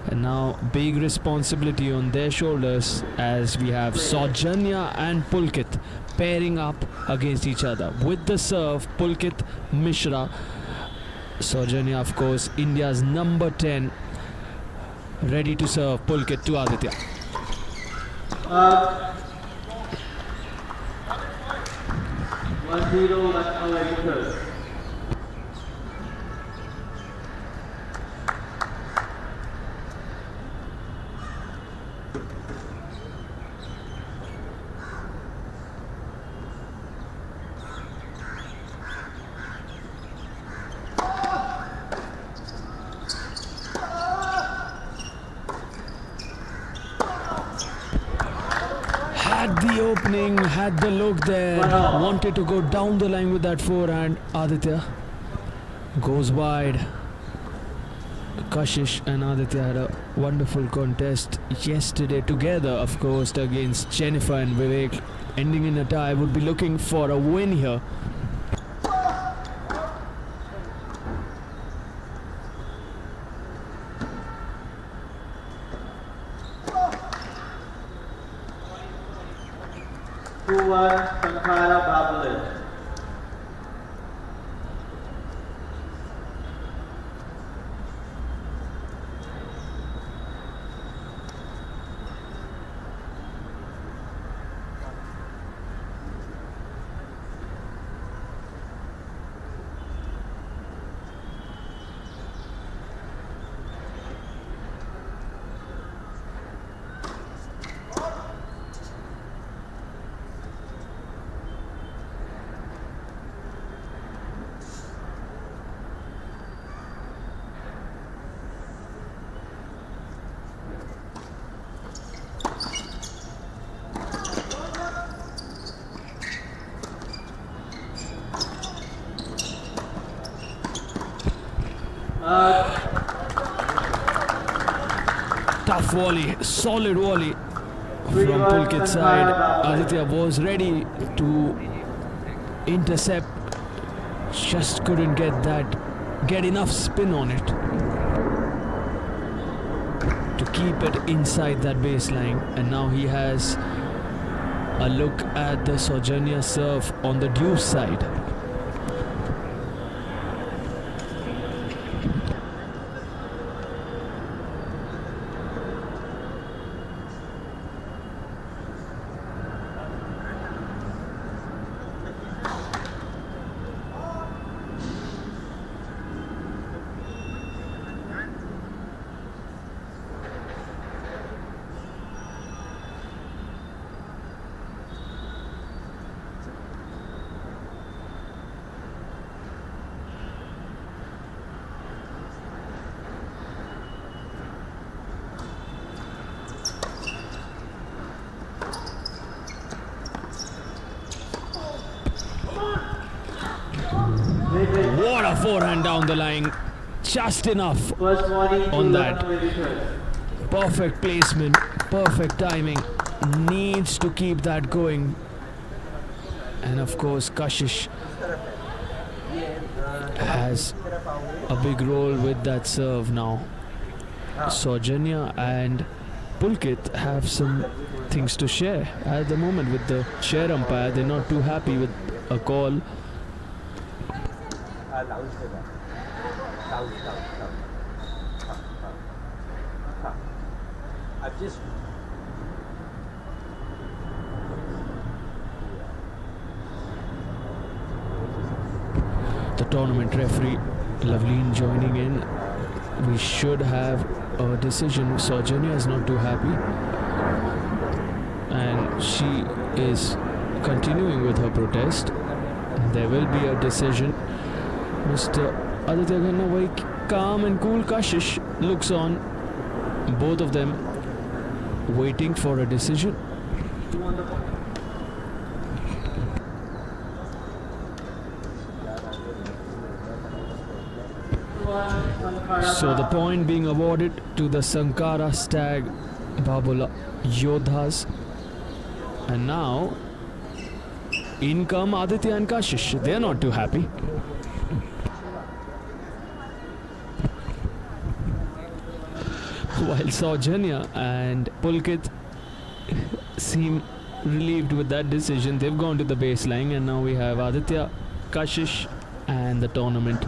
And now big responsibility on their shoulders as we have Saujanya and Pulkit pairing up against each other. With the serve, Pulkit Mishra. Saujanya, of course, India's #10, ready to serve. Pulkit to Aditya. 1-0 Lucknow Aviators. Had the opening, had the look there, wanted to go down the line with that forehand. Aditya goes wide. Kashish and Aditya had a wonderful contest yesterday together, of course, against Jennifer and Vivek, ending in a tie. Would be looking for a win here. Sankara Babolat. Tough volley, solid volley from Pulkit's side. Aditya was ready to intercept, just couldn't get enough spin on it to keep it inside that baseline. And now he has a look at the Saujanya serve on the deuce side. What a forehand down the line, just enough on that. Perfect placement, perfect timing, needs to keep that going. And of course Kashish has a big role with that serve now. Saujanya and Pulkit have some things to share at the moment with the chair umpire. They're not too happy with a call. The tournament referee Loveleen joining in. We should have a decision. Saujanya is not too happy, and she is continuing with her protest. There will be a decision. Mr. Aditya Khanna, very calm and cool. Kashish looks on. Both of them waiting for a decision. So the point being awarded to the Sankara, Stag, Babolat, Yoddhas. And now in come Aditya and Kashish. They are not too happy. While Saujanya and Pulkit seem relieved with that decision, they've gone to the baseline, and now we have Aditya, Kashish and the tournament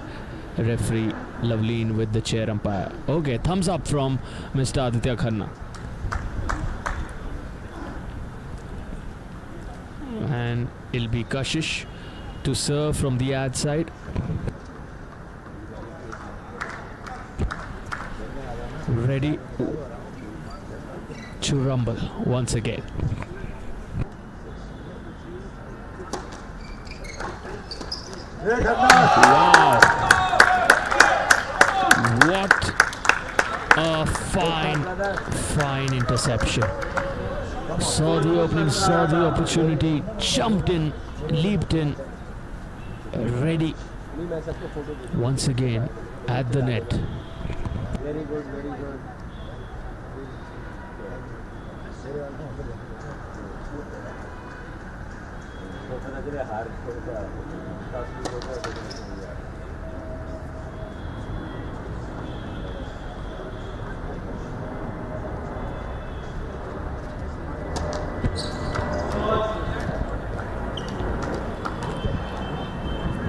referee Loveleen with the chair umpire. Okay, thumbs up from Mr. Aditya Khanna. And it'll be Kashish to serve from the ad side. Ready to rumble once again. Wow! What a fine interception. Saw the opening, saw the opportunity, jumped in, leaped in, ready once again at the net. Very good, very good.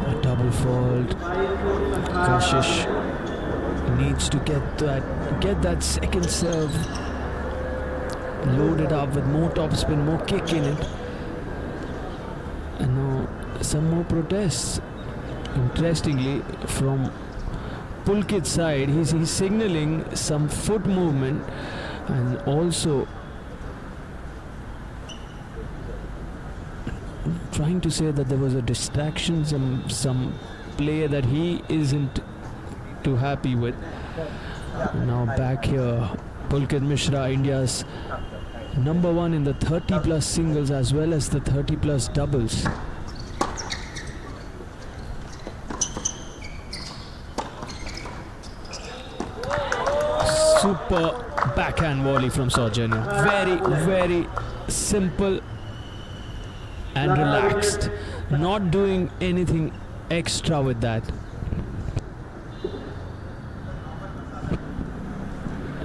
A double fault. Kashish needs to get that second serve loaded up with more topspin, more kick in it. And now some more protests. Interestingly, from Pulkit's side, he's signaling some foot movement, and also trying to say that there was a distraction, some play that he isn't too happy with. Now back here, Pulkit Mishra, India's #1 in the 30+ singles as well as the 30+ doubles. Super backhand volley from Saujanya. Very simple and relaxed. Not doing anything extra with that.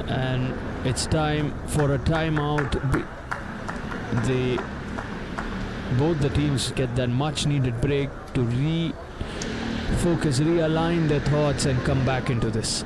And it's time for a timeout. Both the teams get that much needed break to refocus, realign their thoughts and come back into this.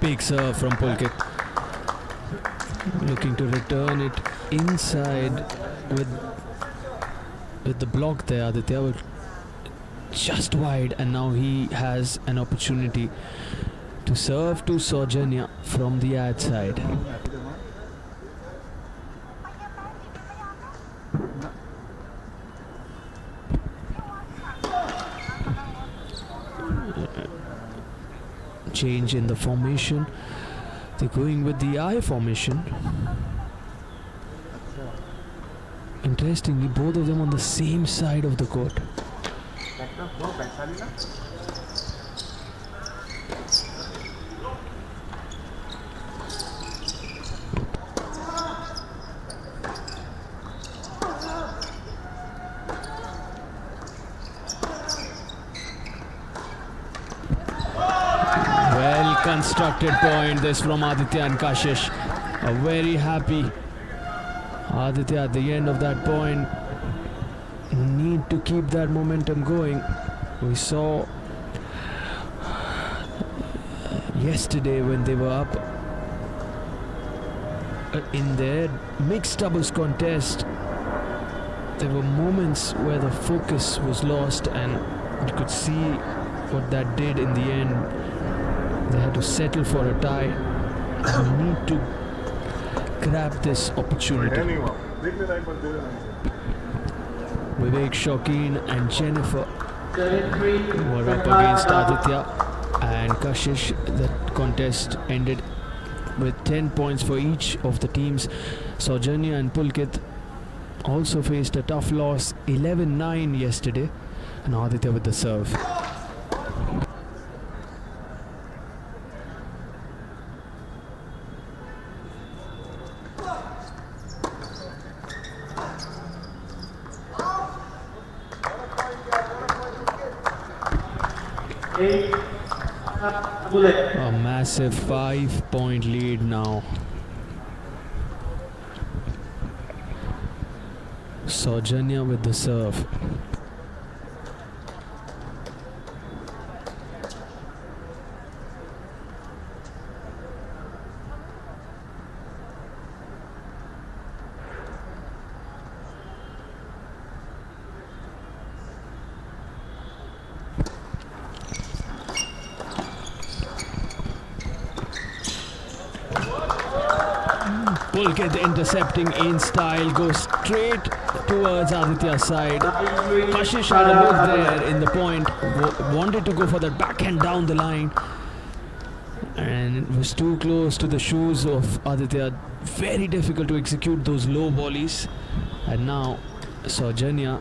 big serve from Pulkit. Looking to return it inside with the block there. Aditya was just wide, and now he has an opportunity to serve to Saujanya from the ad side. Change in the formation. They're going with the I formation. Interestingly, both of them on the same side of the court. Well constructed point this from Aditya and Kashish. A very happy Aditya at the end of that point. Need to keep that momentum going. We saw yesterday when they were up in their mixed doubles contest, there were moments where the focus was lost, and you could see what that did in the end. They had to settle for a tie. They need to grab this opportunity. Vivek, Shaukin and Jennifer were up against Aditya and Kashish. The contest ended with 10 points for each of the teams. Saujanya and Pulkit also faced a tough loss, 11-9 yesterday, and Aditya with the serve. A massive 5-point lead now. Saujanya with the serve. Pulkit intercepting in style, goes straight towards Aditya's side. Kashish had a look there in the point, wanted to go for that backhand down the line, and it was too close to the shoes of Aditya. Very difficult to execute those low volleys, and now Saujanya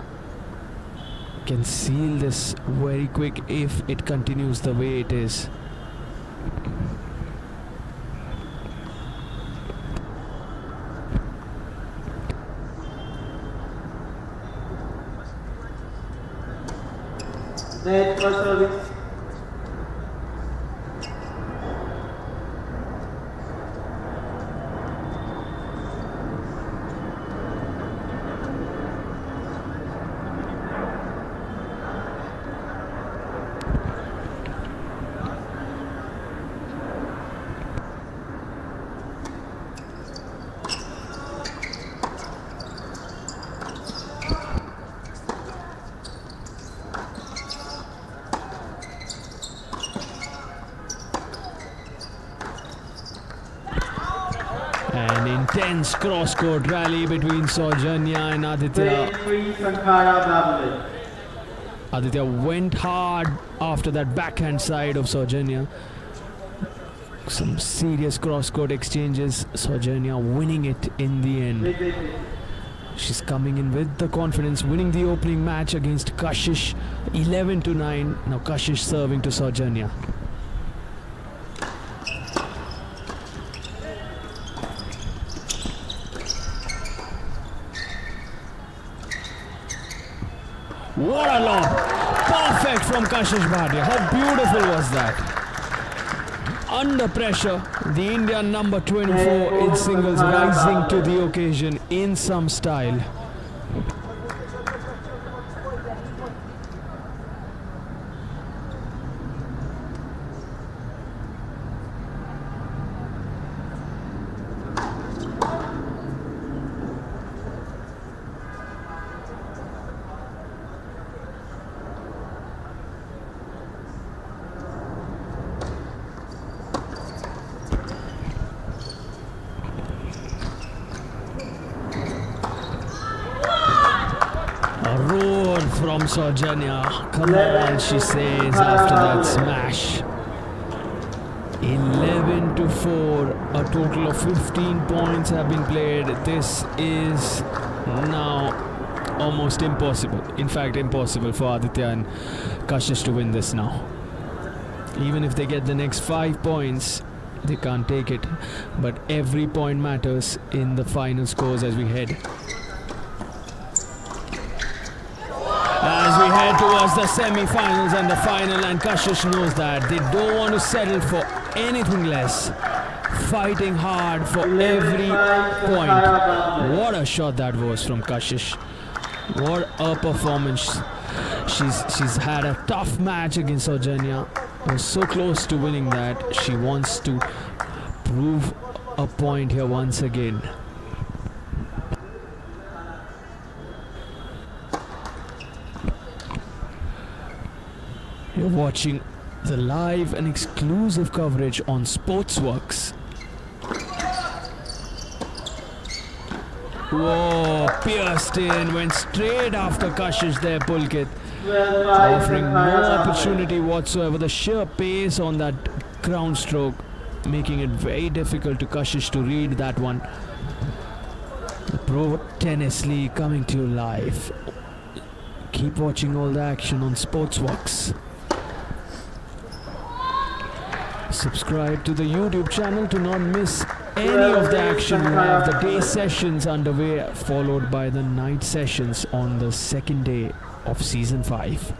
can seal this very quick if it continues the way it is. Net first service. An intense cross-court rally between Saujanya and Aditya. Sankara, Babolat. Aditya went hard after that backhand side of Saujanya. Some serious cross-court exchanges. Saujanya winning it in the end. She's coming in with the confidence, winning the opening match against Kashish, 11-9. Now Kashish serving to Saujanya. What a lob! Perfect from Kashish Bhatia. How beautiful was that? Under pressure, the Indian number 24 in singles rising to the occasion in some style. from Saujanya. Come on, she says after that smash. 11 to 4. A total of 15 points have been played. This is now almost impossible. In fact, impossible for Aditya and Kashish to win this now. Even if they get the next 5 points, they can't take it. But every point matters in the final scores as we head. As we head towards the semi-finals and the final, and Kashish knows that they don't want to settle for anything less. Fighting hard for every point. What a shot that was from Kashish. What a performance. She's had a tough match against Saujanya. Was so close to winning that. She wants to prove a point here once again. You're watching the live and exclusive coverage on Sportzworkz. Whoa, pierced in, went straight after Kashish there, Pulkit. Offering no opportunity whatsoever. The sheer pace on that ground stroke, making it very difficult to Kashish to read that one. The Pro Tennis League coming to you live. Keep watching all the action on Sportzworkz. Subscribe to the YouTube channel to not miss any of the action. We have the day sessions underway, followed by the night sessions on the second day of season 5.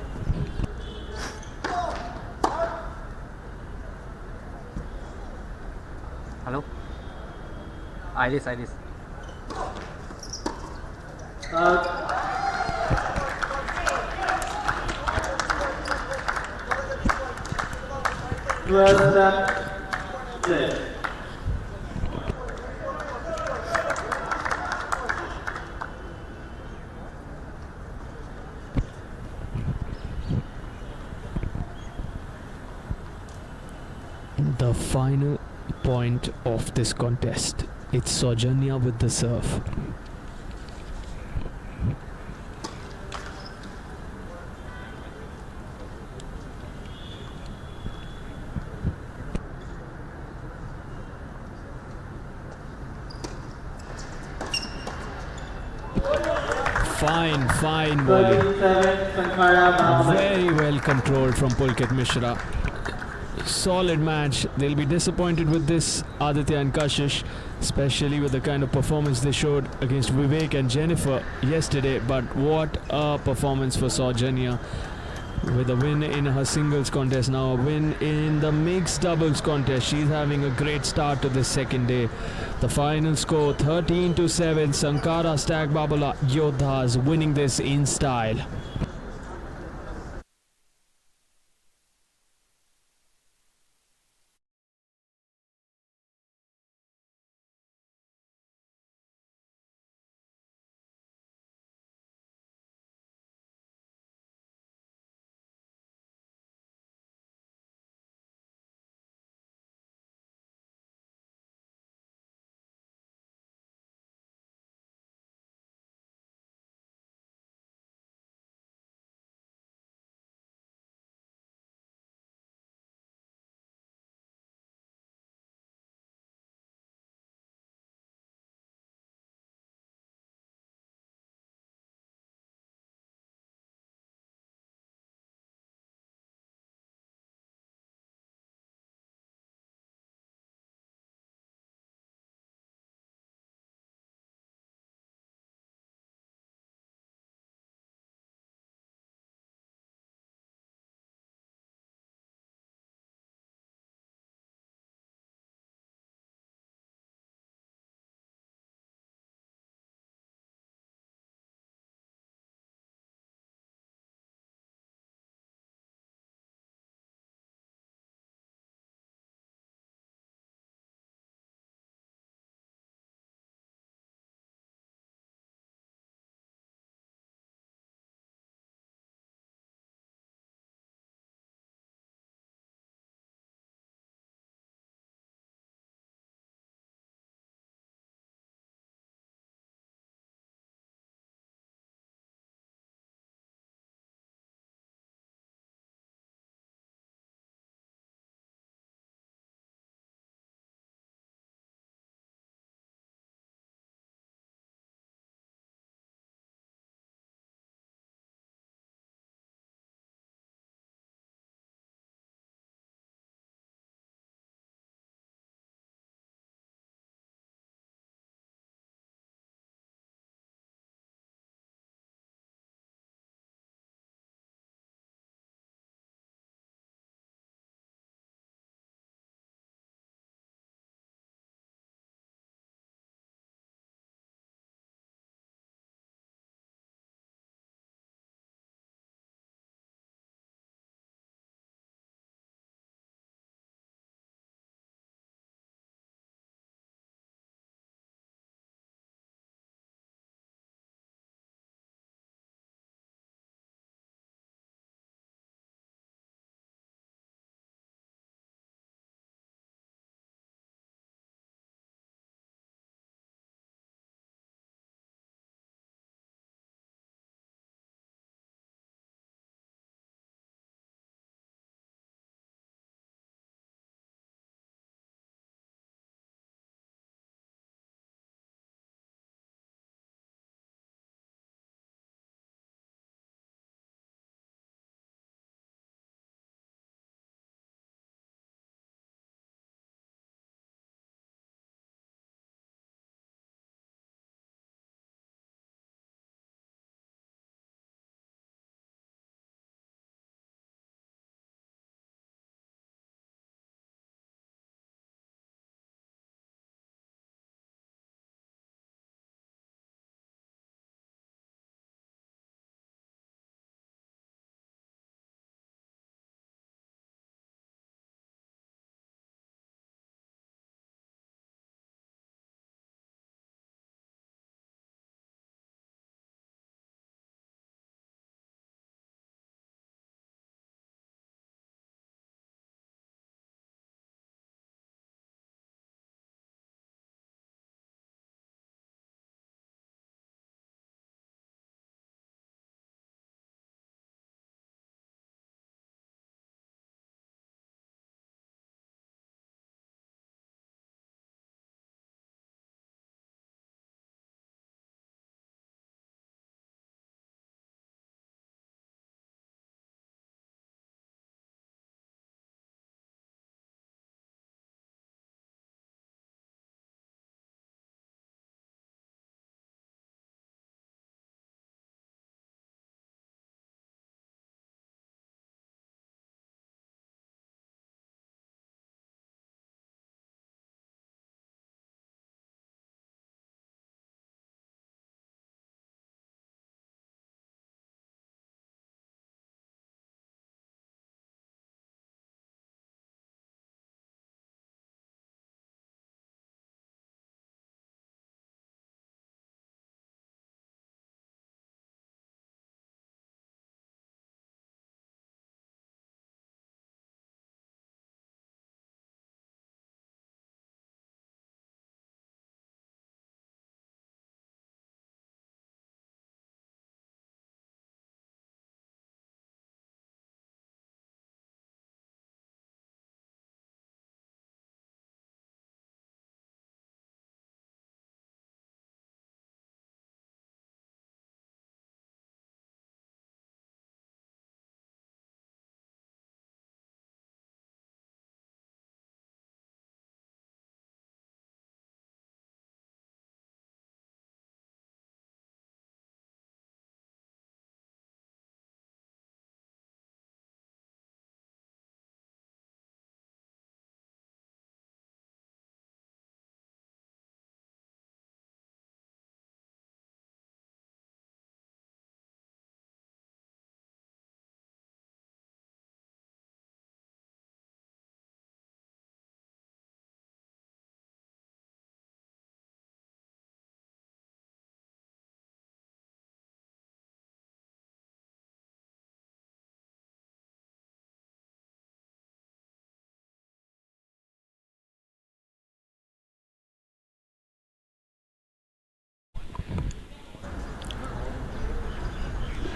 Hello? Iris. The final point of this contest. It's Saujanya with the serve. Fine volley. 37, Sankara, Babolat. Very well controlled from Pulkit Mishra. Solid match. They'll be disappointed with this, Aditya and Kashish, especially with the kind of performance they showed against Vivek and Jennifer yesterday. But what a performance for Saujanya, with a win in her singles contest, now a win in the mixed doubles contest. She's having a great start to this second day. The final score 13 to 7. Sankara, Stag, Babolat, Yoddhas winning this in style.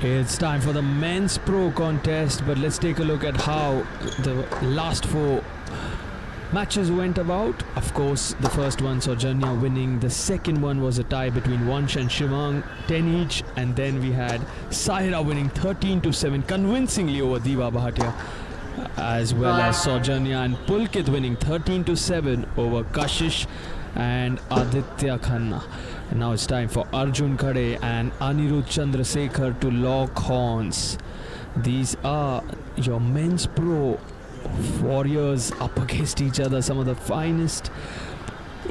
It's time for the men's pro contest, but let's take a look at how the last 4 matches went about. Of course, the first one saw Janya winning. The second one was a tie between Vansh and Shivang, 10 each. And then we had Saira winning 13-7 convincingly over Diva Bhatia, as well as Saujanya and Pulkit winning 13-7 over Kashish and Aditya Khanna. And now it's time for Arjun Khade and Anirudh Chandrasekhar to lock horns. These are your men's pro warriors up against each other, some of the finest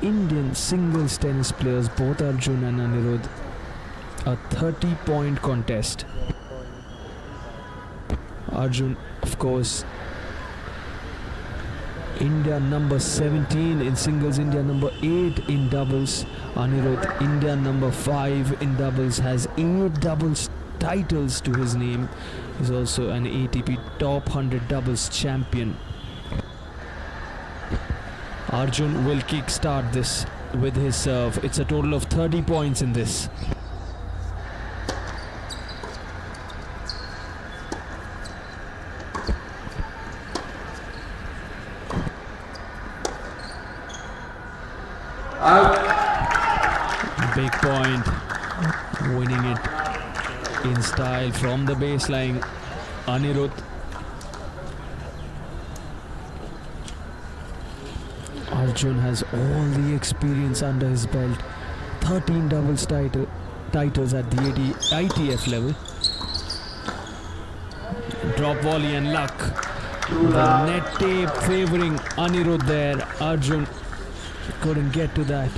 Indian singles tennis players, both Arjun and Anirudh. A 30-point contest. Arjun, of course, India number 17 in singles, India number 8 in doubles. Anirudh, India number 5 in doubles, has 8 doubles titles to his name. He's also an ATP top 100 doubles champion. Arjun will kickstart this with his serve. It's a total of 30 points in this. Big point, winning it in style from the baseline. Anirudh. Arjun has all the experience under his belt. 13 doubles titles at the ITF level. Drop volley and luck. The net tape favoring Anirudh there. Arjun couldn't get to that.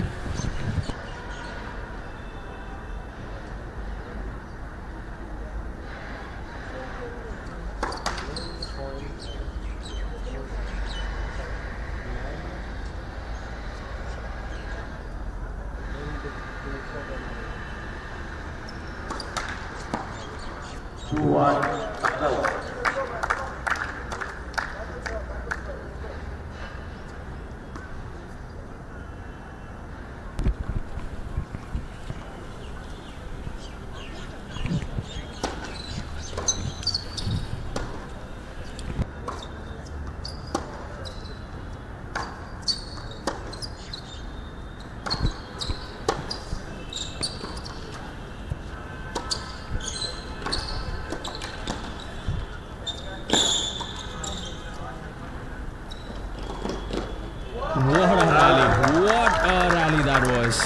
What a rally that was.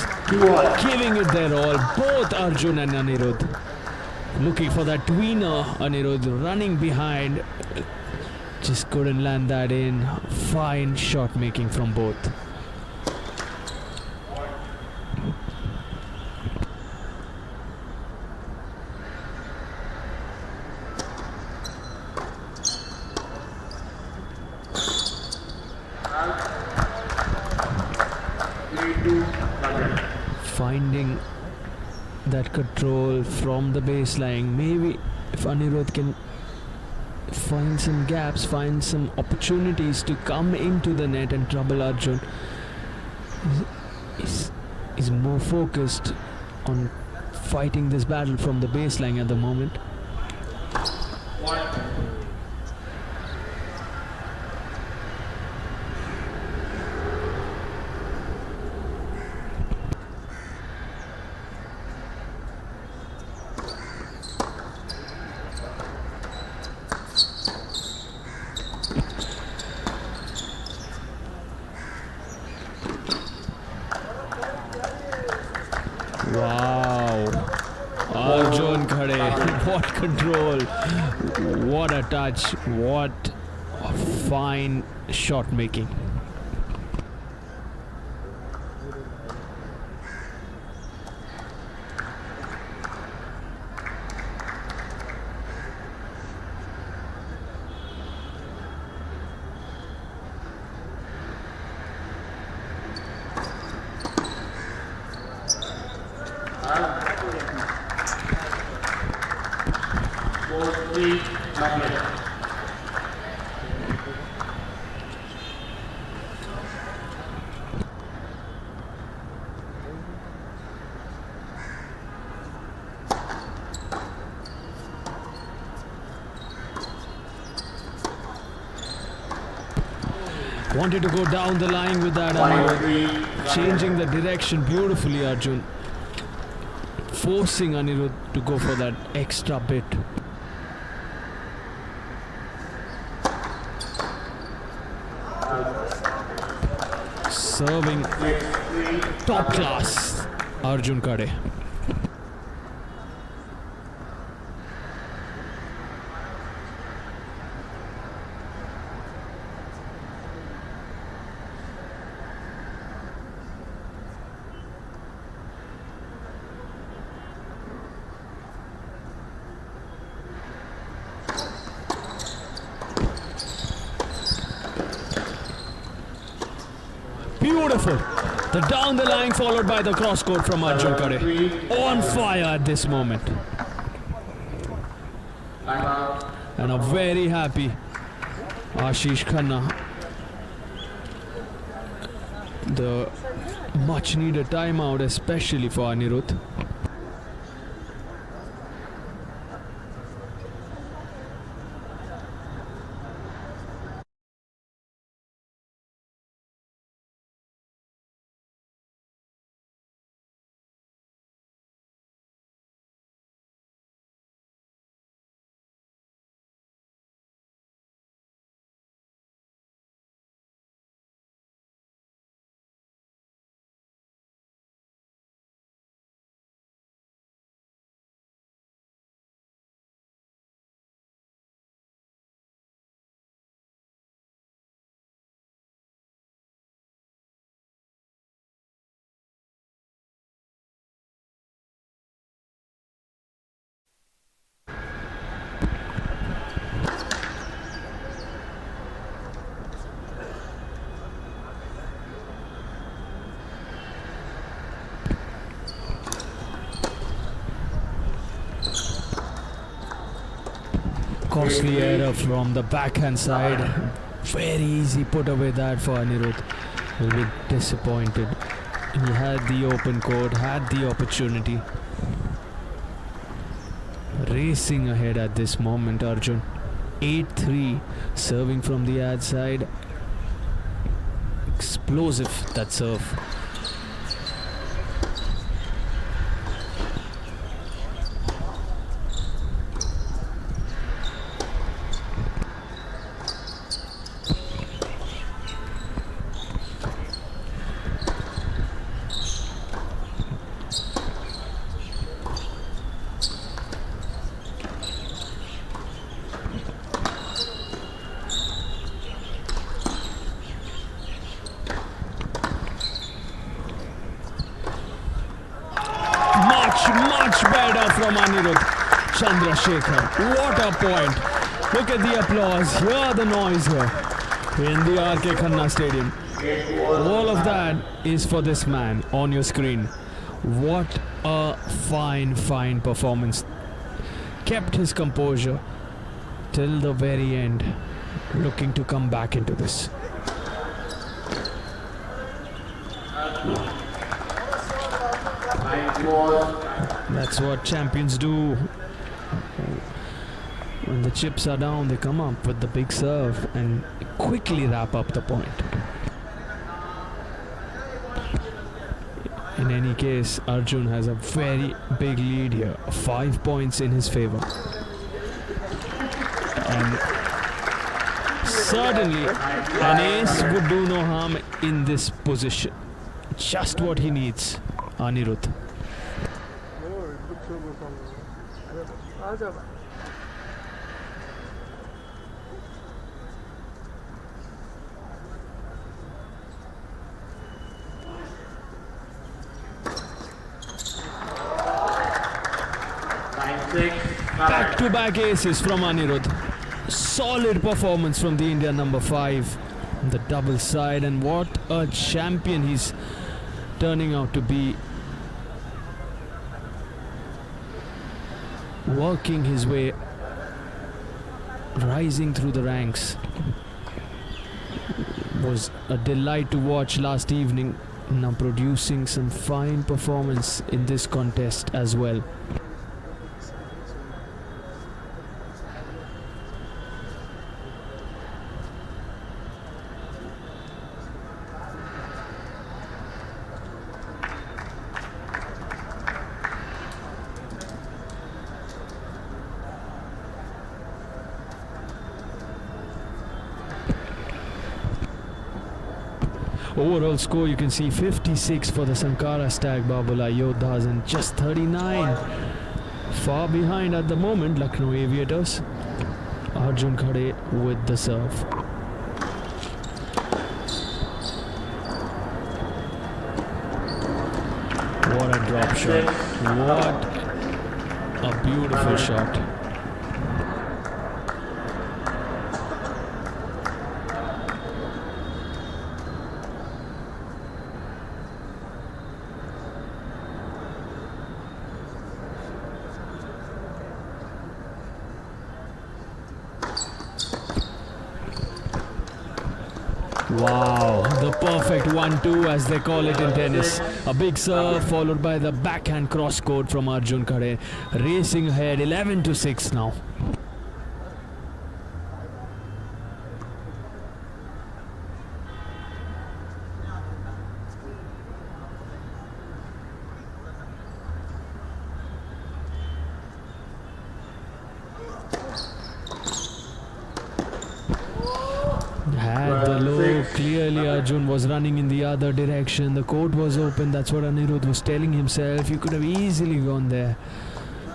Giving it their all, both Arjun and Anirudh. Looking for that tweener, Anirudh running behind. Just couldn't land that in. Fine shot making from both. Finding that control from the baseline. Maybe if Anirudh can find some gaps, find some opportunities to come into the net and trouble Arjun. He's more focused on fighting this battle from the baseline at the moment. Wow, Arjun Khade, what control, what a touch, what a fine shot making. Wanted to go down the line with that Anirudh. Changing the direction beautifully, Arjun. Forcing Anirudh to go for that extra bit. Serving top class, Arjun Kade. Beautiful. The down the line followed by the cross court from Arjun Kade. On fire at this moment. And a very happy Ashish Khanna. The much needed timeout, especially for Anirudh. Costly error from the backhand side. Very easy put away that for Anirudh. Will be disappointed. He had the open court, had the opportunity. Racing ahead at this moment, Arjun. 8-3, serving from the ad side. Explosive, that serve. Much better from Anirudh Chandrasekhar. What a point. Look at the applause. Hear the noise here in the RK Khanna Stadium. All of that is for this man on your screen. What a fine performance. Kept his composure till the very end, looking to come back into this. That's what champions do. When the chips are down, they come up with the big serve and quickly wrap up the point. In any case, Arjun has a very big lead here. 5 points in his favor. And certainly an ace would do no harm in this position. Just what he needs, Anirudh. Back-to-back aces from Anirudh. Solid performance from the Indian number 5 on the double side, and what a champion he's turning out to be. Working his way, rising through the ranks. Was a delight to watch last evening. Now producing some fine performance in this contest as well. Overall score you can see 56 for the Sankara Stag Babolat Yoddhas and just 39. Far behind at the moment, Lucknow Aviators. Arjun Khade with the serve. What a drop shot. What a beautiful shot. Wow, the perfect 1-2 as they call it in tennis. A big serve followed by the backhand cross court from Arjun Khade. Racing ahead 11-6 now. Had the low, clearly Arjun was running in the other direction. The court was open, that's what Anirudh was telling himself. You could have easily gone there.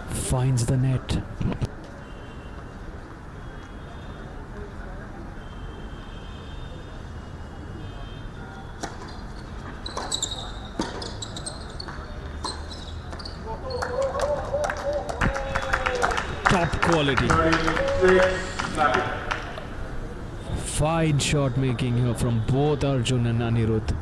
Finds the net. Top quality. Fine shot making here from both Arjun and Anirudh.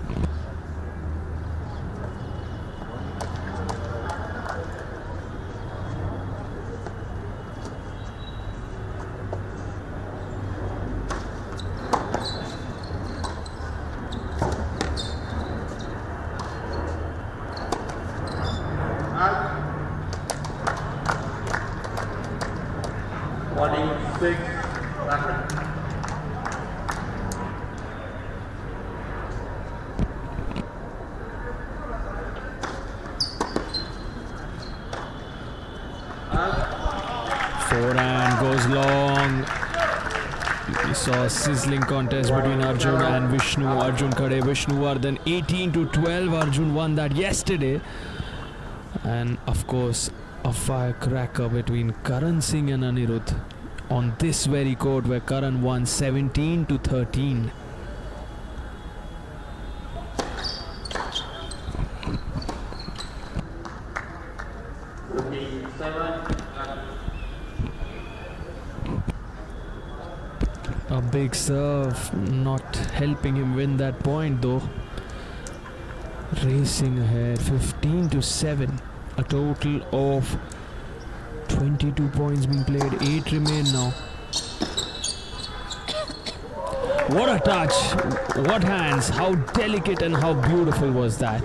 Forehand goes long. We saw a sizzling contest between Arjun and Vishnu. Arjun Khade, Vishnu Vardhan 18-12. Arjun won that yesterday. And of course, a firecracker between Karan Singh and Anirudh on this very court where Karan won 17-13. A big serve, not helping him win that point though. Racing ahead 15-7. A total of 22 points being played. 8 remain now. What a touch! What hands! How delicate and how beautiful was that?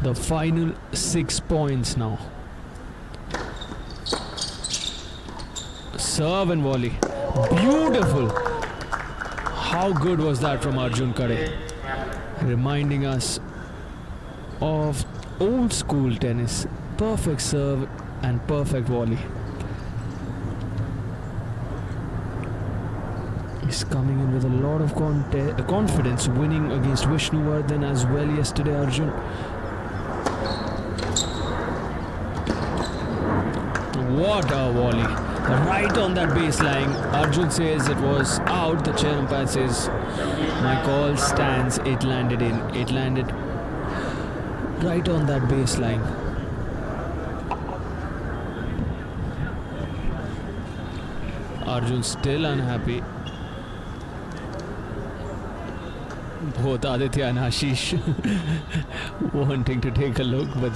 The final 6 points now. Serve and volley. Beautiful. How good was that from Arjun Khade? Reminding us of old school tennis. Perfect serve and perfect volley. He's coming in with a lot of confidence, winning against Vishnu Vardhan as well yesterday, Arjun. What a volley. Right on that baseline. Arjun says it was out. The chair umpire says, my call stands. It landed in. It landed right on that baseline. Arjun still unhappy. both Aditya and Ashish wanting to take a look, but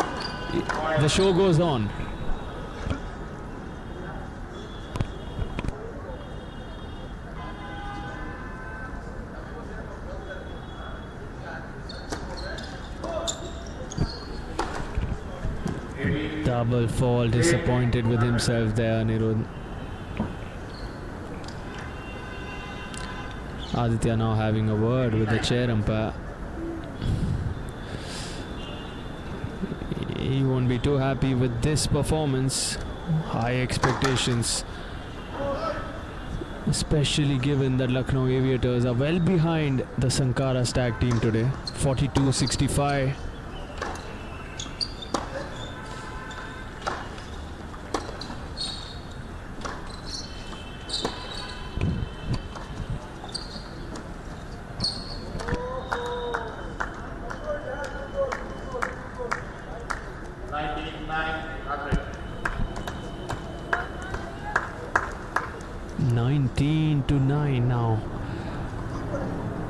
the show goes on. Double fall, disappointed with himself there, Anirudh. Aditya now having a word with the chair umpire. He won't be too happy with this performance. High expectations, especially given that Lucknow Aviators are well behind the Sankara Stag team today, 42-65. Now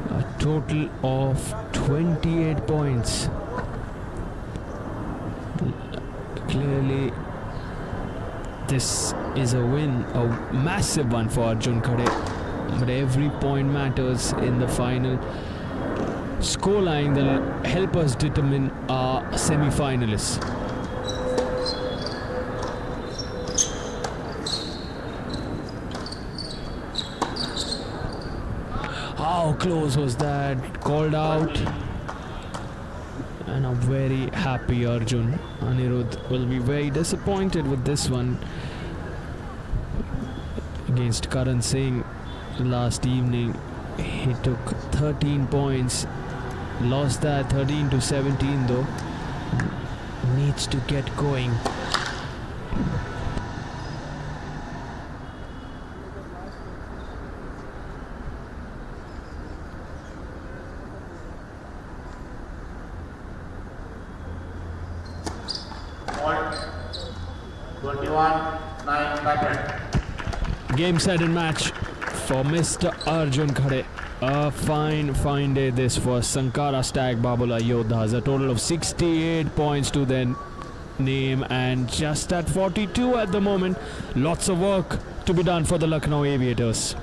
a total of 28 points. Clearly this is a win, a massive one for Arjun Khade, but every point matters in the final scoreline that will help us determine our semi-finalists. How close was that? Called out. And a very happy Arjun. Anirudh will be very disappointed with this one against Karan Singh last evening. He took 13 points, lost that 13-17 though. Needs to get going. Point 21-9 Game, set and match for Mr. Arjun Khade. A fine day this for Sankara Stag Babolat Yoddhas. A total of 68 points to their name and just at 42 at the moment. Lots of work to be done for the Lucknow Aviators.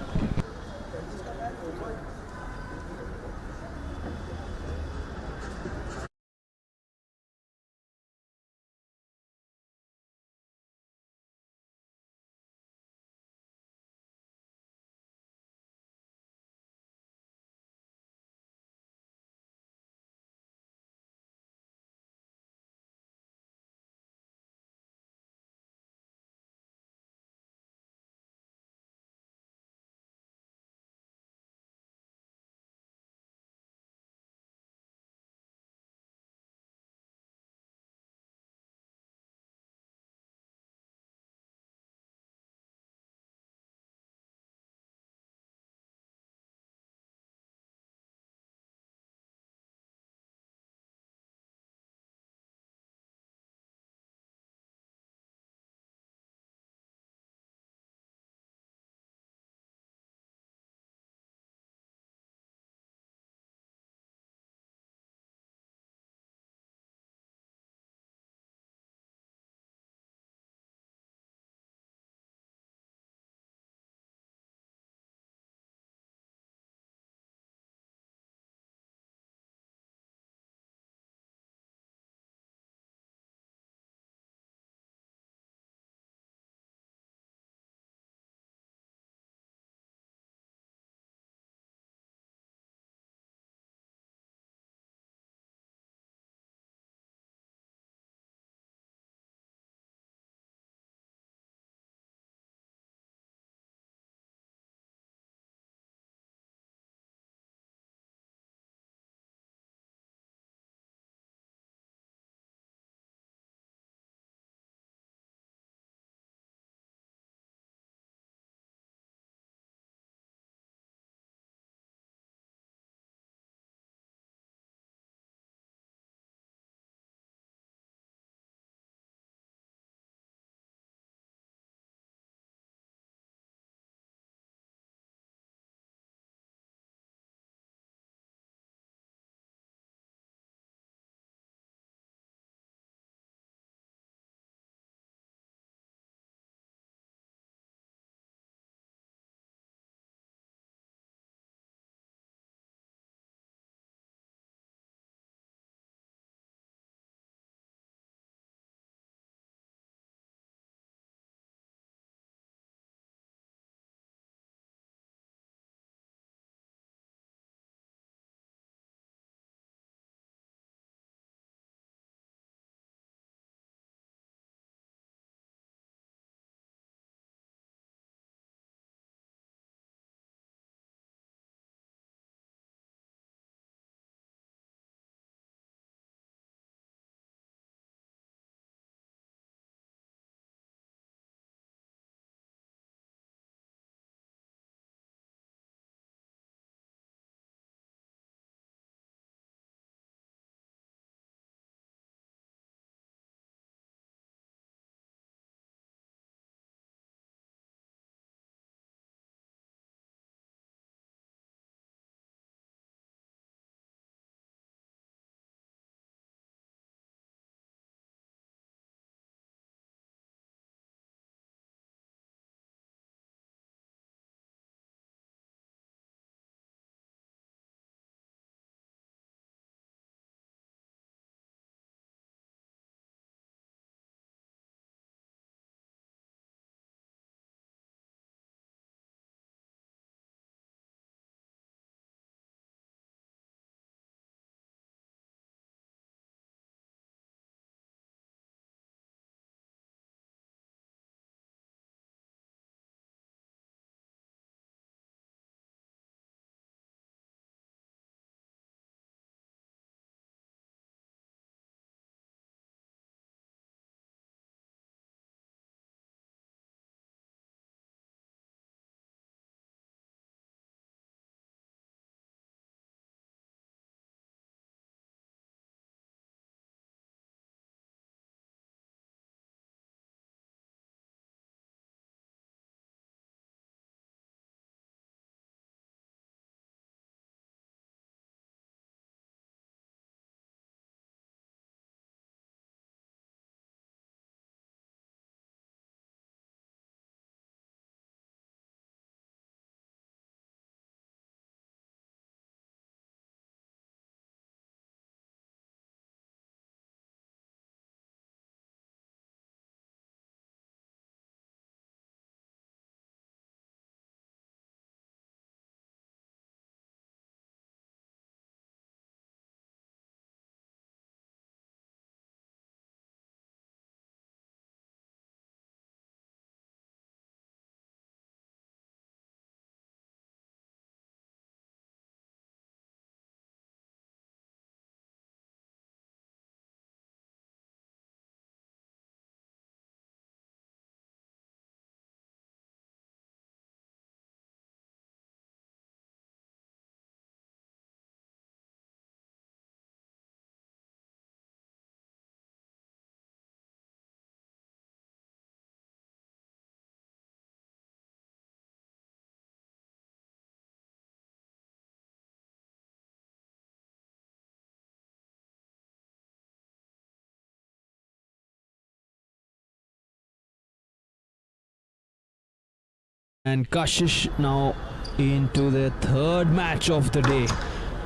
And Kashish now into their third match of the day.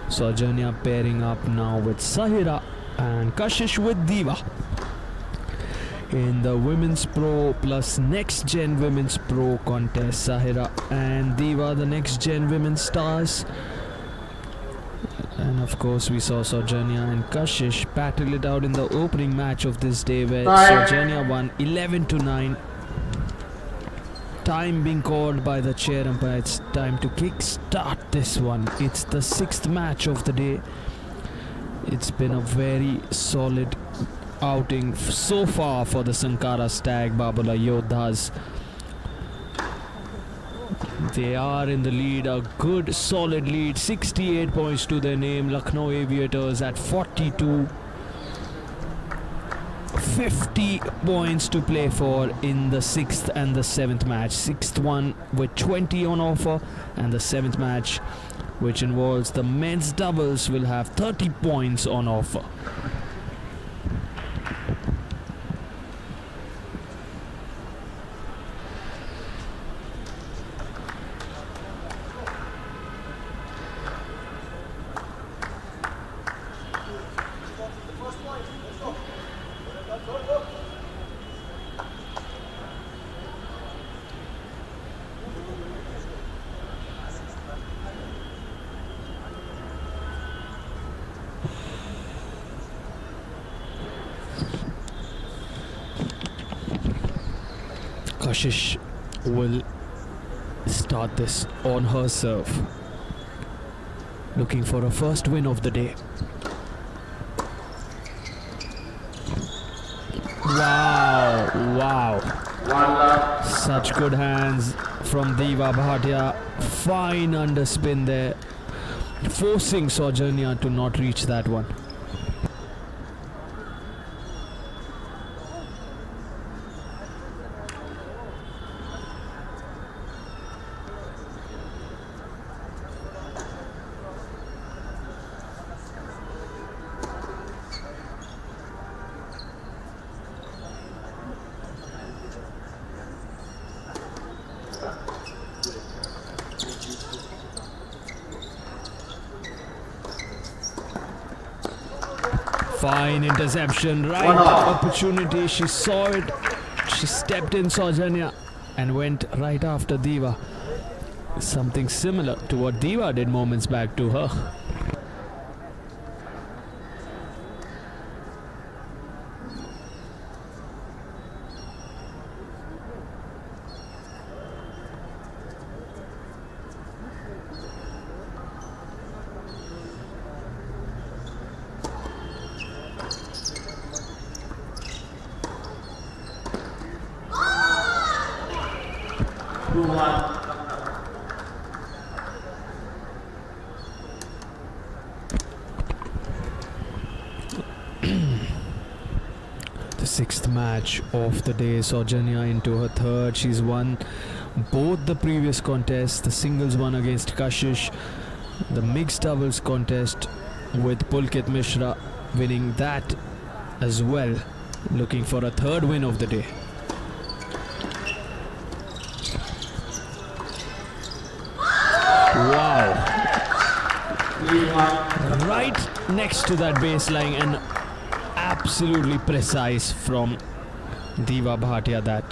Saujanya pairing up now with Sahira and Kashish with Diva. In the Women's Pro plus Next Gen Women's Pro contest, Sahira and Diva, the Next Gen Women's Stars. And of course we saw Saujanya and Kashish battle it out in the opening match of this day, where Saujanya won 11-9. Time being called by the chair umpire. It's time to kick-start this one. It's the sixth match of the day. It's been a very solid outing so far for the Sankara Stag Babolat Yoddhas. They are in the lead, a good solid lead, 68 points to their name. Lucknow Aviators at 42. 50 points to play for in the sixth and the seventh match. Sixth one with 20 on offer, and the seventh match, which involves the men's doubles, will have 30 points on offer. Kashish will start this on her serve, looking for a first win of the day. Wow, such good hands from Diva Bhatia. Fine underspin there, forcing Saujanya to not reach that one. Fine interception, right opportunity, she saw it, she stepped in Saujanya and went right after Diva. Something similar to what Diva did moments back to her. The sixth match of the day, Saujanya into her third. She's won both the previous contests, the singles one against Kashish, the mixed doubles contest with Pulkit Mishra, winning that as well, looking for a third win of the day. Wow, right next to that baseline, and absolutely precise from Diva Bhatia. That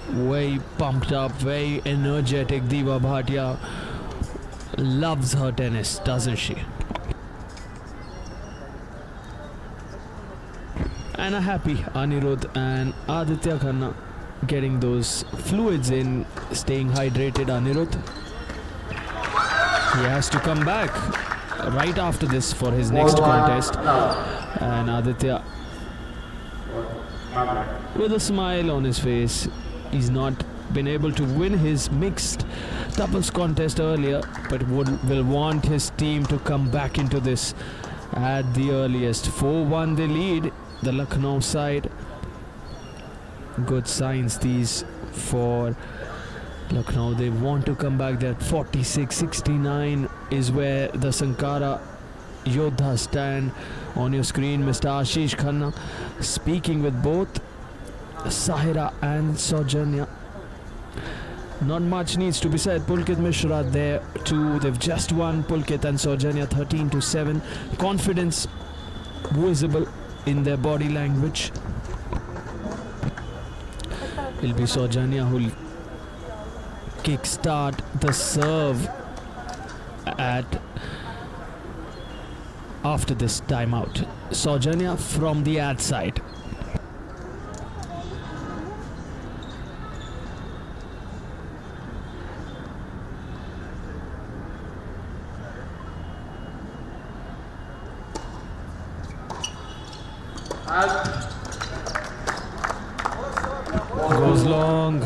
very pumped up, very energetic Diva Bhatia. Loves her tennis, doesn't she? And a happy Anirudh and Aditya Khanna getting those fluids in, staying hydrated. Anirudh, he has to come back right after this for his next contest, and Aditya with a smile on his face. He's not been able to win his mixed doubles contest earlier, but will want his team to come back into this at the earliest. 4-1 they lead, the Lucknow side. Good signs these for Lucknow. They want to come back. That 46-69 is where the Sankara Yoddhas stand. On your screen, Mr. Ashish Khanna speaking with both Sahira and Saujanya. Not much needs to be said. Pulkit Mishra there too. They've just won, Pulkit and Saujanya, 13-7. Confidence visible in their body language. It'll be Saujanya who'll kickstart the serve after this timeout. Saujanya from the ad side. Goes long.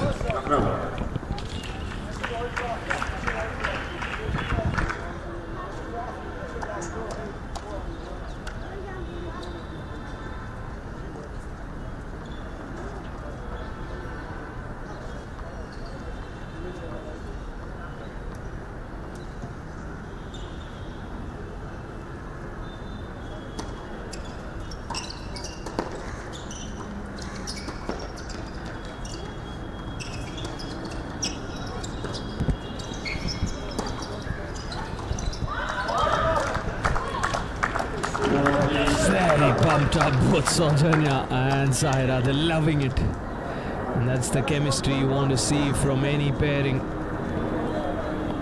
Very pumped up, both Saujanya and Sahira. They're loving it. And that's the chemistry you want to see from any pairing.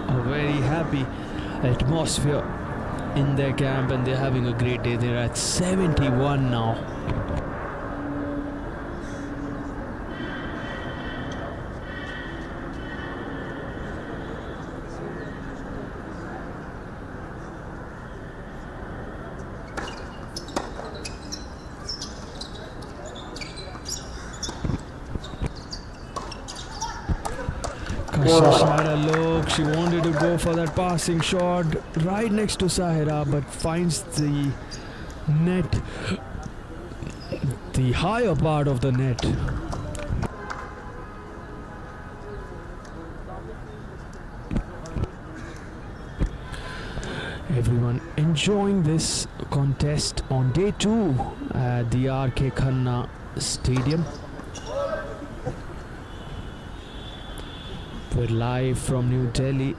A very happy atmosphere in their camp, and they're having a great day. They're at 71 now. Kashish had a look. She wanted to go for that passing shot right next to Sahira, but finds the net, the higher part of the net. Everyone enjoying this contest on day 2 at the R.K. Khanna Stadium. We're live from New Delhi.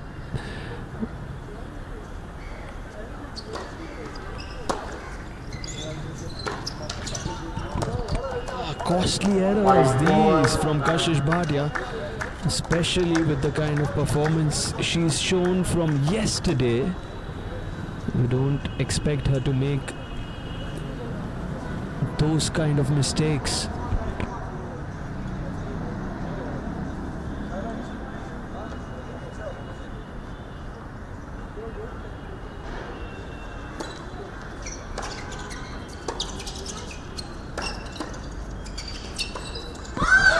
Costly errors these from Kashish Bhatia, especially with the kind of performance she's shown from yesterday. We don't expect her to make those kind of mistakes.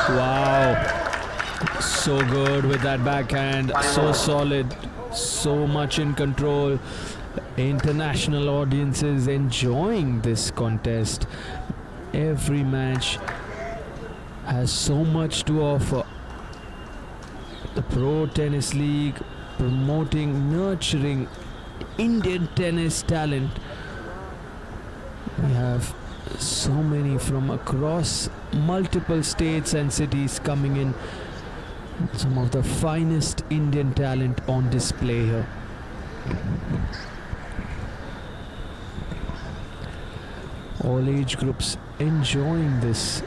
Wow, so good with that backhand, so solid, so much in control. International audiences enjoying this contest. Every match has so much to offer. The Pro Tennis League promoting, nurturing Indian tennis talent. We have so many from across multiple states and cities coming in. Some of the finest Indian talent on display here. All age groups enjoying this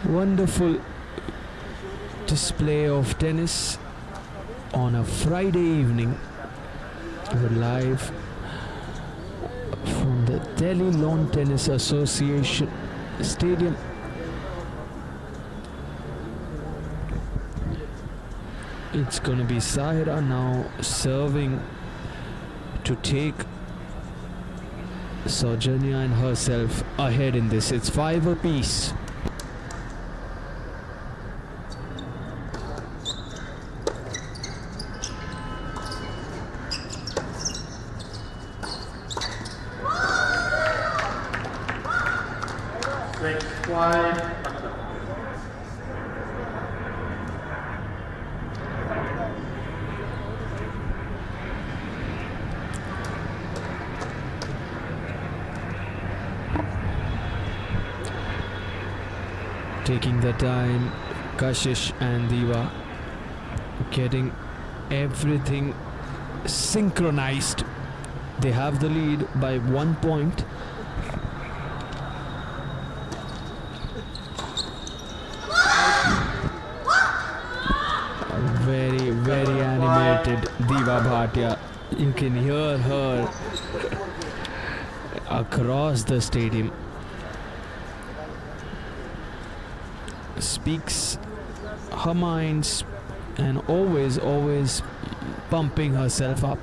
wonderful display of tennis on a Friday evening. We're live from the Delhi Lawn Tennis Association Stadium. It's going to be Sahira now serving to take Saujanya and herself ahead in this. It's 5 apiece. Taking the time Kashish and Diva getting everything synchronized. They have the lead by 1 point. Very, very animated Diva Bhatia. You can hear her across the stadium. Speaks her mind and always pumping herself up.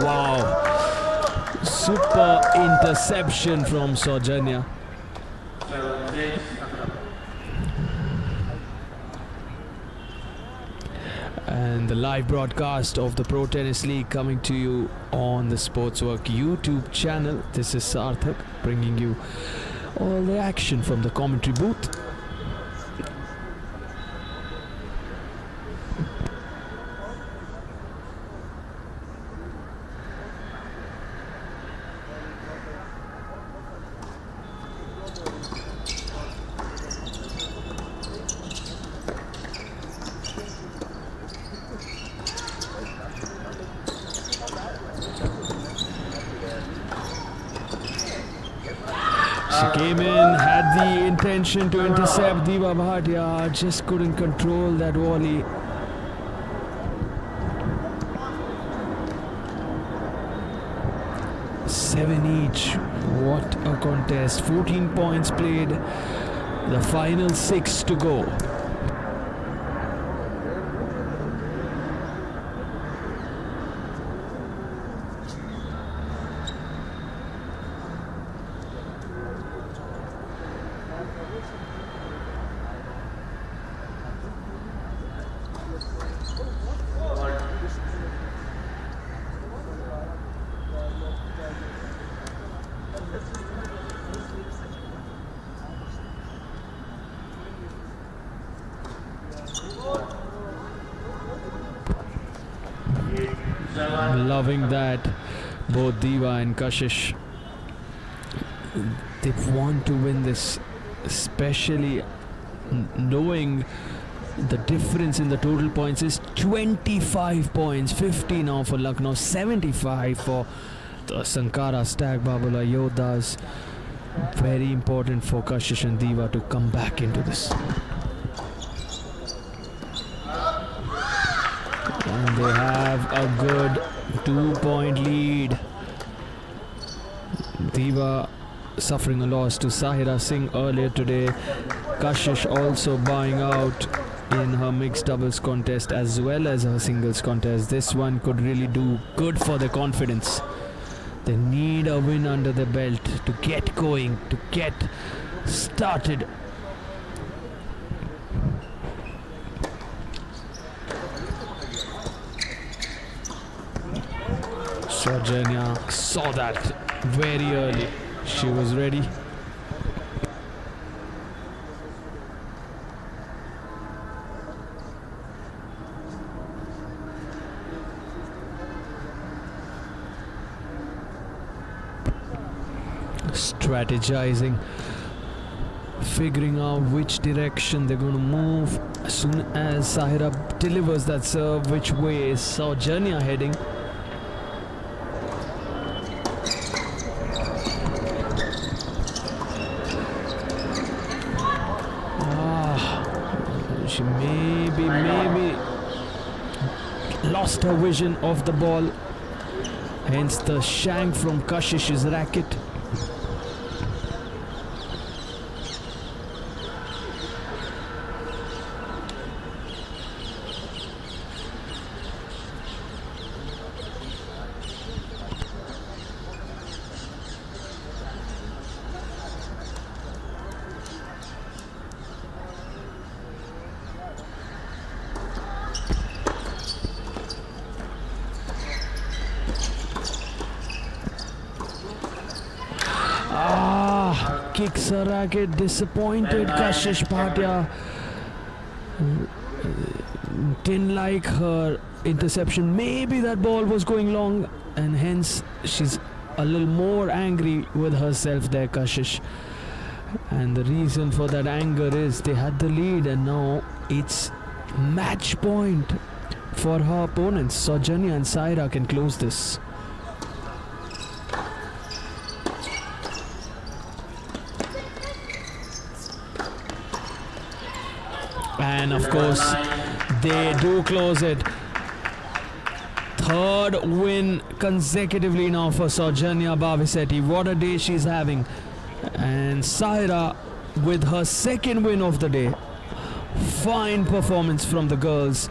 Wow, super interception from Saujanya. And the live broadcast of the Pro Tennis League coming to you on the Sportsworkz YouTube channel. This is Sarthak bringing you all the action from the commentary booth. She came in, had the intention to intercept Diva Bhatia, just couldn't control that volley. Seven each. What a contest. 14 points played. The final 6 to go. Loving that both Diva and Kashish, they want to win this, especially knowing the difference in the total points is 25 points, 50 now for Lucknow, 75 for the Sankara, Stag, Babolat, Yoddhas. Very important for Kashish and Diva to come back into this. And they have a good 2-point lead. Diva suffering a loss to Sahira Singh earlier today. Kashish also bowing out in her mixed doubles contest as well as her singles contest. This one could really do good for their confidence. They need a win under their belt to get going, to get started. Saujanya saw that very early. She was ready. Strategizing, figuring out which direction they're going to move. As soon as Sahira delivers that serve, which way is Saujanya heading? She maybe lost her vision of the ball, hence the shank from Kashish's racket. kicks her racket. Disappointed Kashish Bhatia. Didn't like her interception. Maybe that ball was going long, and hence she's a little more angry with herself there, Kashish. And the reason for that anger is they had the lead, and now it's match point for her opponents. Saujanya and Saira can close this. And of course, they do close it. Third win consecutively now for Saujanya Bavisetti. What a day she's having. And Saira with her second win of the day. Fine performance from the girls,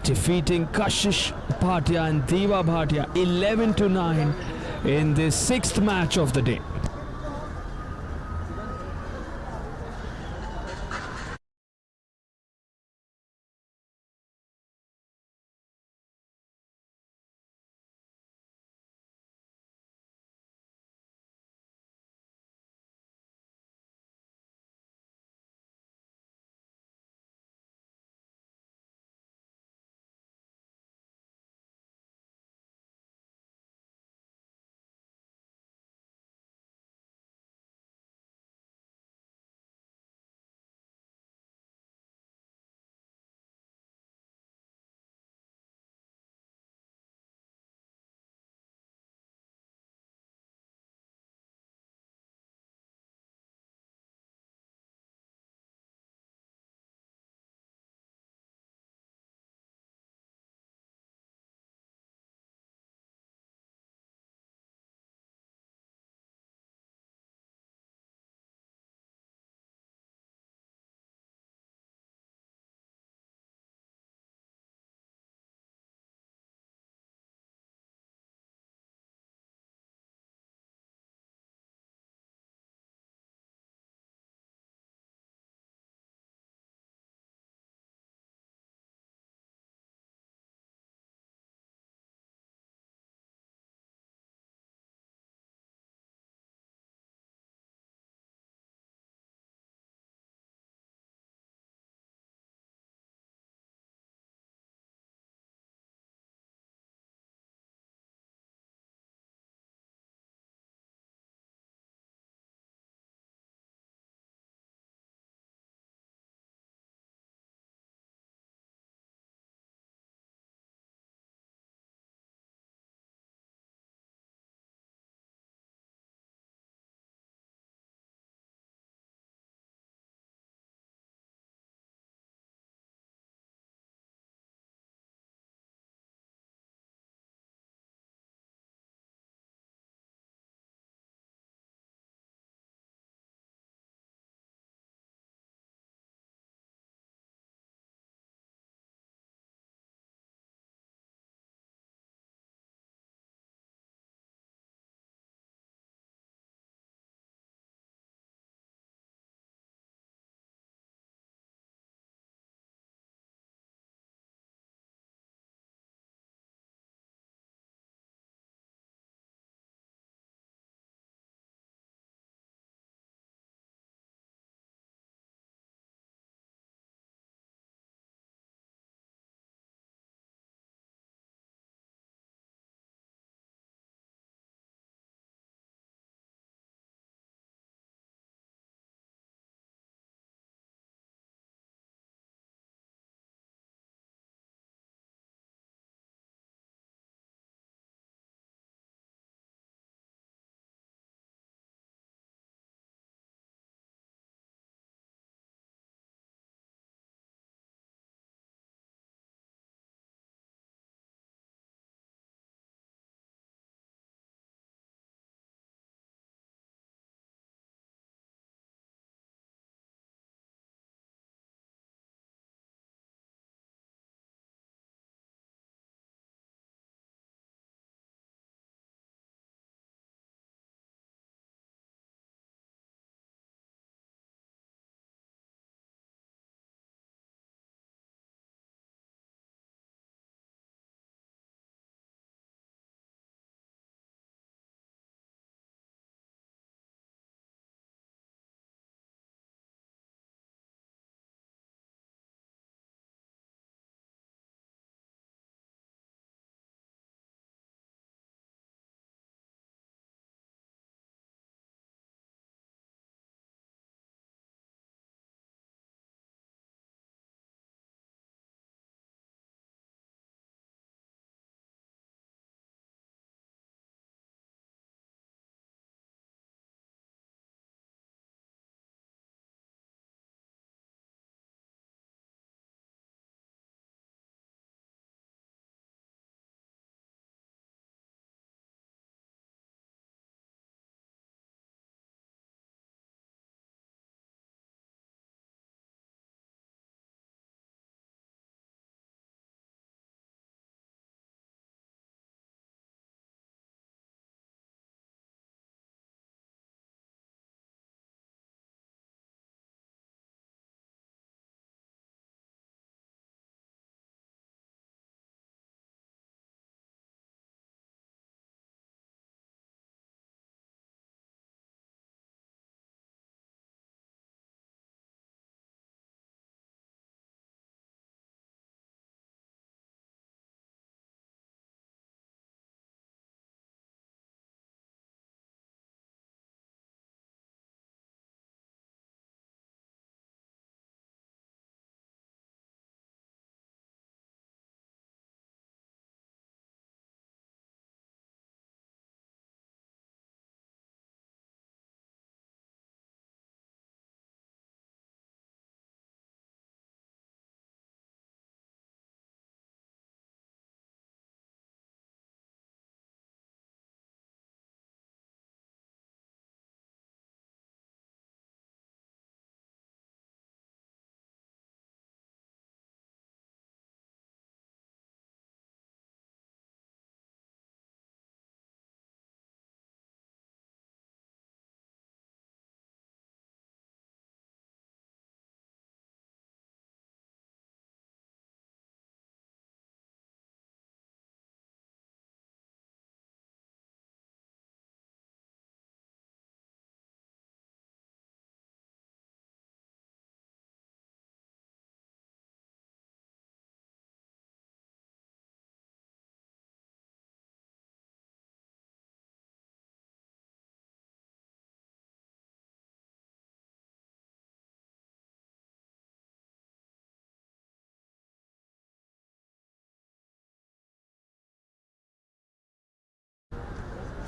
defeating Kashish Bhatia and Diva Bhatia 11-9 in this sixth match of the day.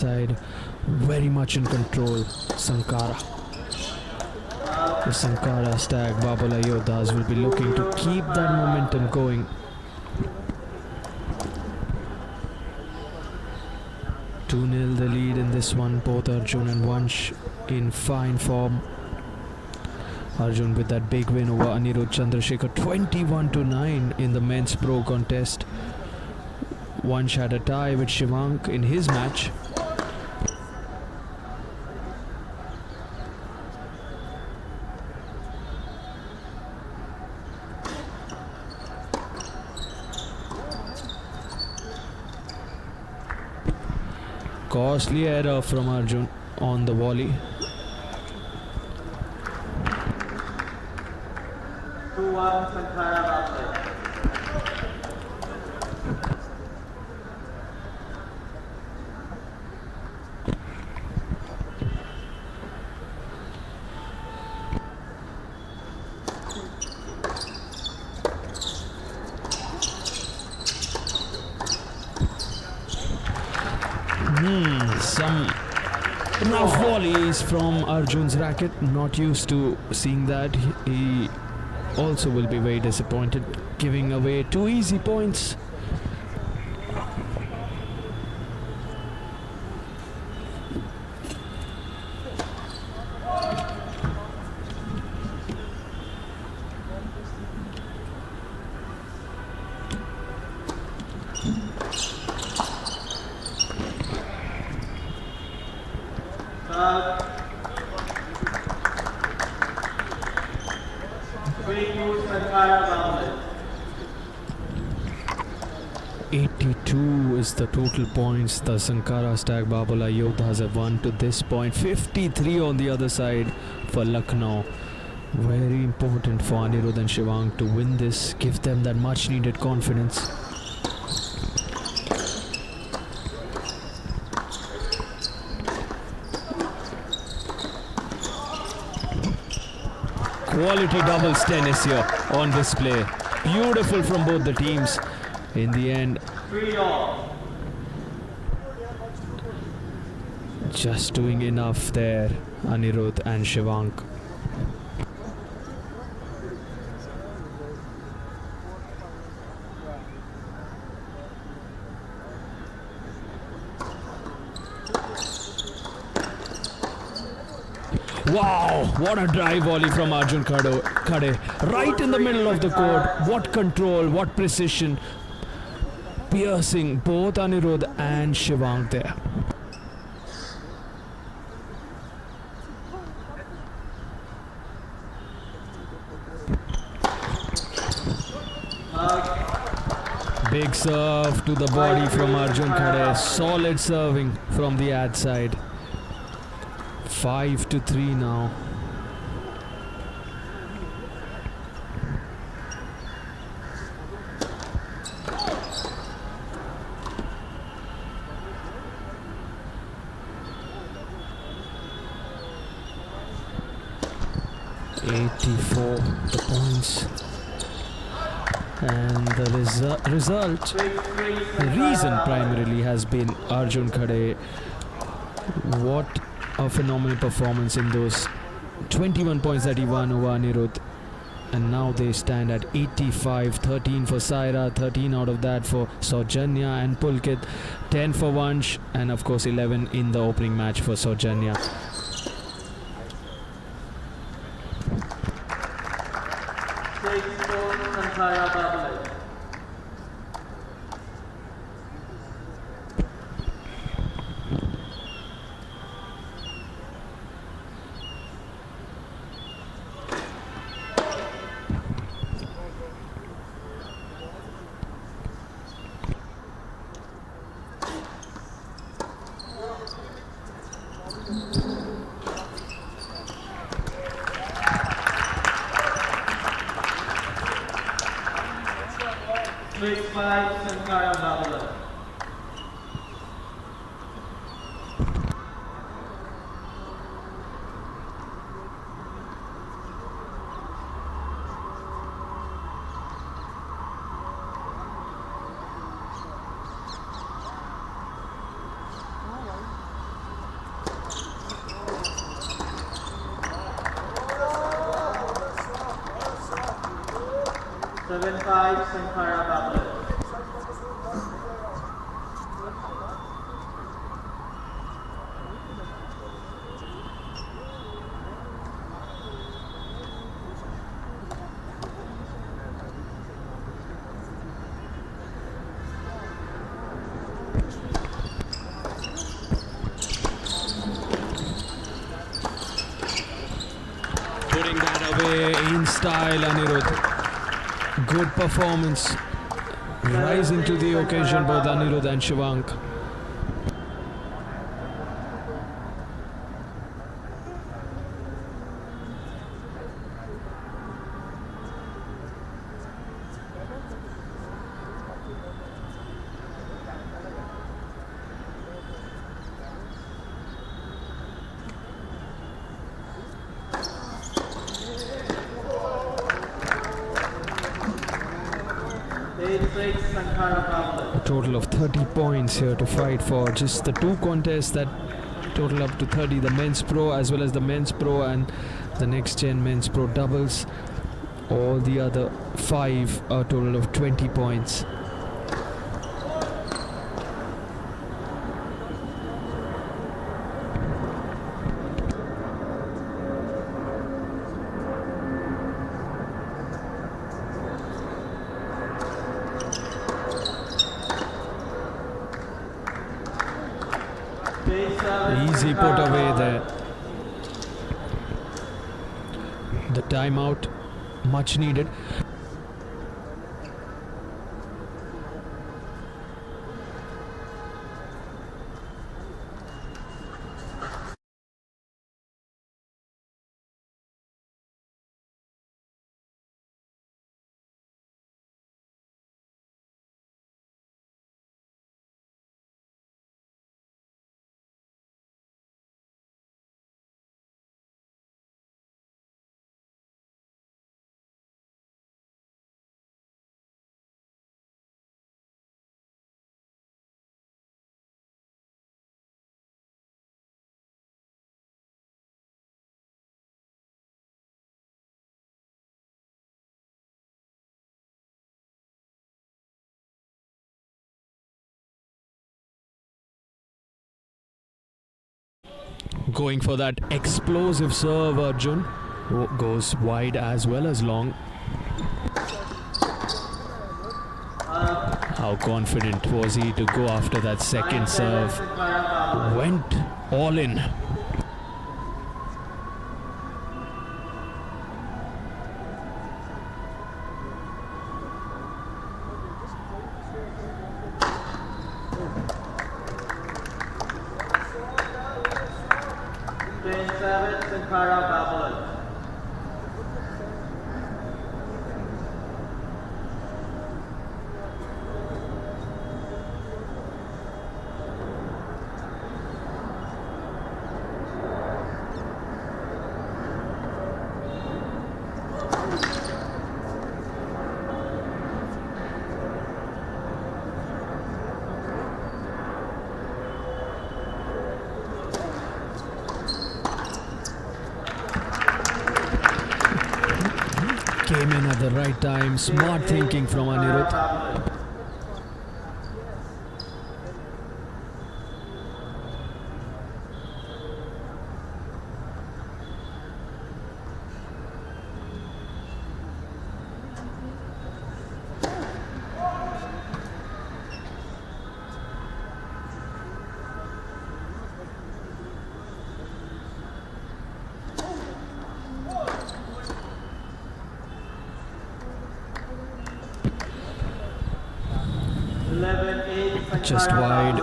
side, very much in control. Sankara. The Sankara, Stag, Babolat, Yoddhas will be looking to keep that momentum going. 2-0 the lead in this one. Both Arjun and Vansh in fine form. Arjun with that big win over Anirudh Chandrasekhar, 21-9 in the men's pro contest. Vansh had a tie with Shivank in his match. Costly error from Arjun on the volley. 2-1 Sankara Babolat. Some rough volleys from Arjun's racket. Not used to seeing that. He also will be very disappointed, giving away 2 easy points. Stag. 3-2 Sankara Babolat. 82 is the total points the Sankara, Stag, Babolat, Yoddhas have won to this point. 53 on the other side for Lucknow. Very important for Anirudh and Shivank to win this, give them that much needed confidence. Quality doubles tennis here on display. Beautiful from both the teams. In the end, 3-all. just doing enough there, Anirudh and Shivank. Wow, what a drive volley from Arjun Khade. Right in the middle of the court. What control, what precision. Piercing both Anirudh and Shivank there. Big serve to the body from Arjun Khade. Solid serving from the ad side. 5-3 now. The points, and the result, the reason primarily has been Arjun Khade. What a phenomenal performance in those 21 points that he won over Anirudh, and now they stand at 85. 13 for Saira, 13 out of that for Saujanya and Pulkit, 10 for Vansh, and of course 11 in the opening match for Saujanya. Sankara Babolat. Switch 5 Sankara Babolat. 7-5 Sankara Babolat. Putting that away in style, Anirudh. Good performance. Rising to the occasion, both Anirudh and Shivank. A total of 30 points here to fight for. Just the two contests that total up to 30, the men's pro as well as the men's pro and the next gen men's pro doubles. All the other 5 a total of 20 points. Easy put away there. The timeout, much needed. Going for that explosive serve, Arjun. Goes wide as well as long. How confident was he to go after that second serve? Went all in. Sankara Babolat. Came in at the right time. Smart thinking from Anirudh. Just wide.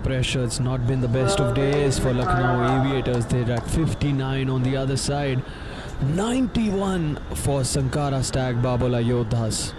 pressure. It's not been the best of days for Lucknow Aviators. They're at 59 on the other side. 91 for Sankara, Stag, Babolat, Yoddhas.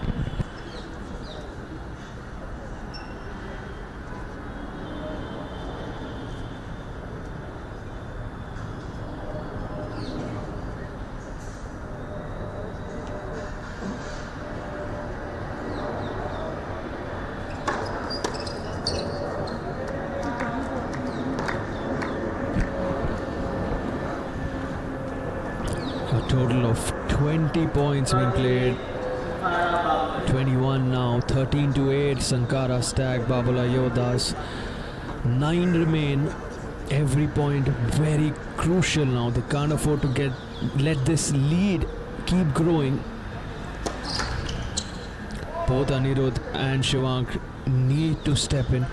A total of 20 points being played. 21 now, 13-8. Sankara, Stag, Babolat, Yoddhas. 9 remain. Every point very crucial now. They can't afford to let this lead keep growing. Both Anirudh and Shivank need to step in.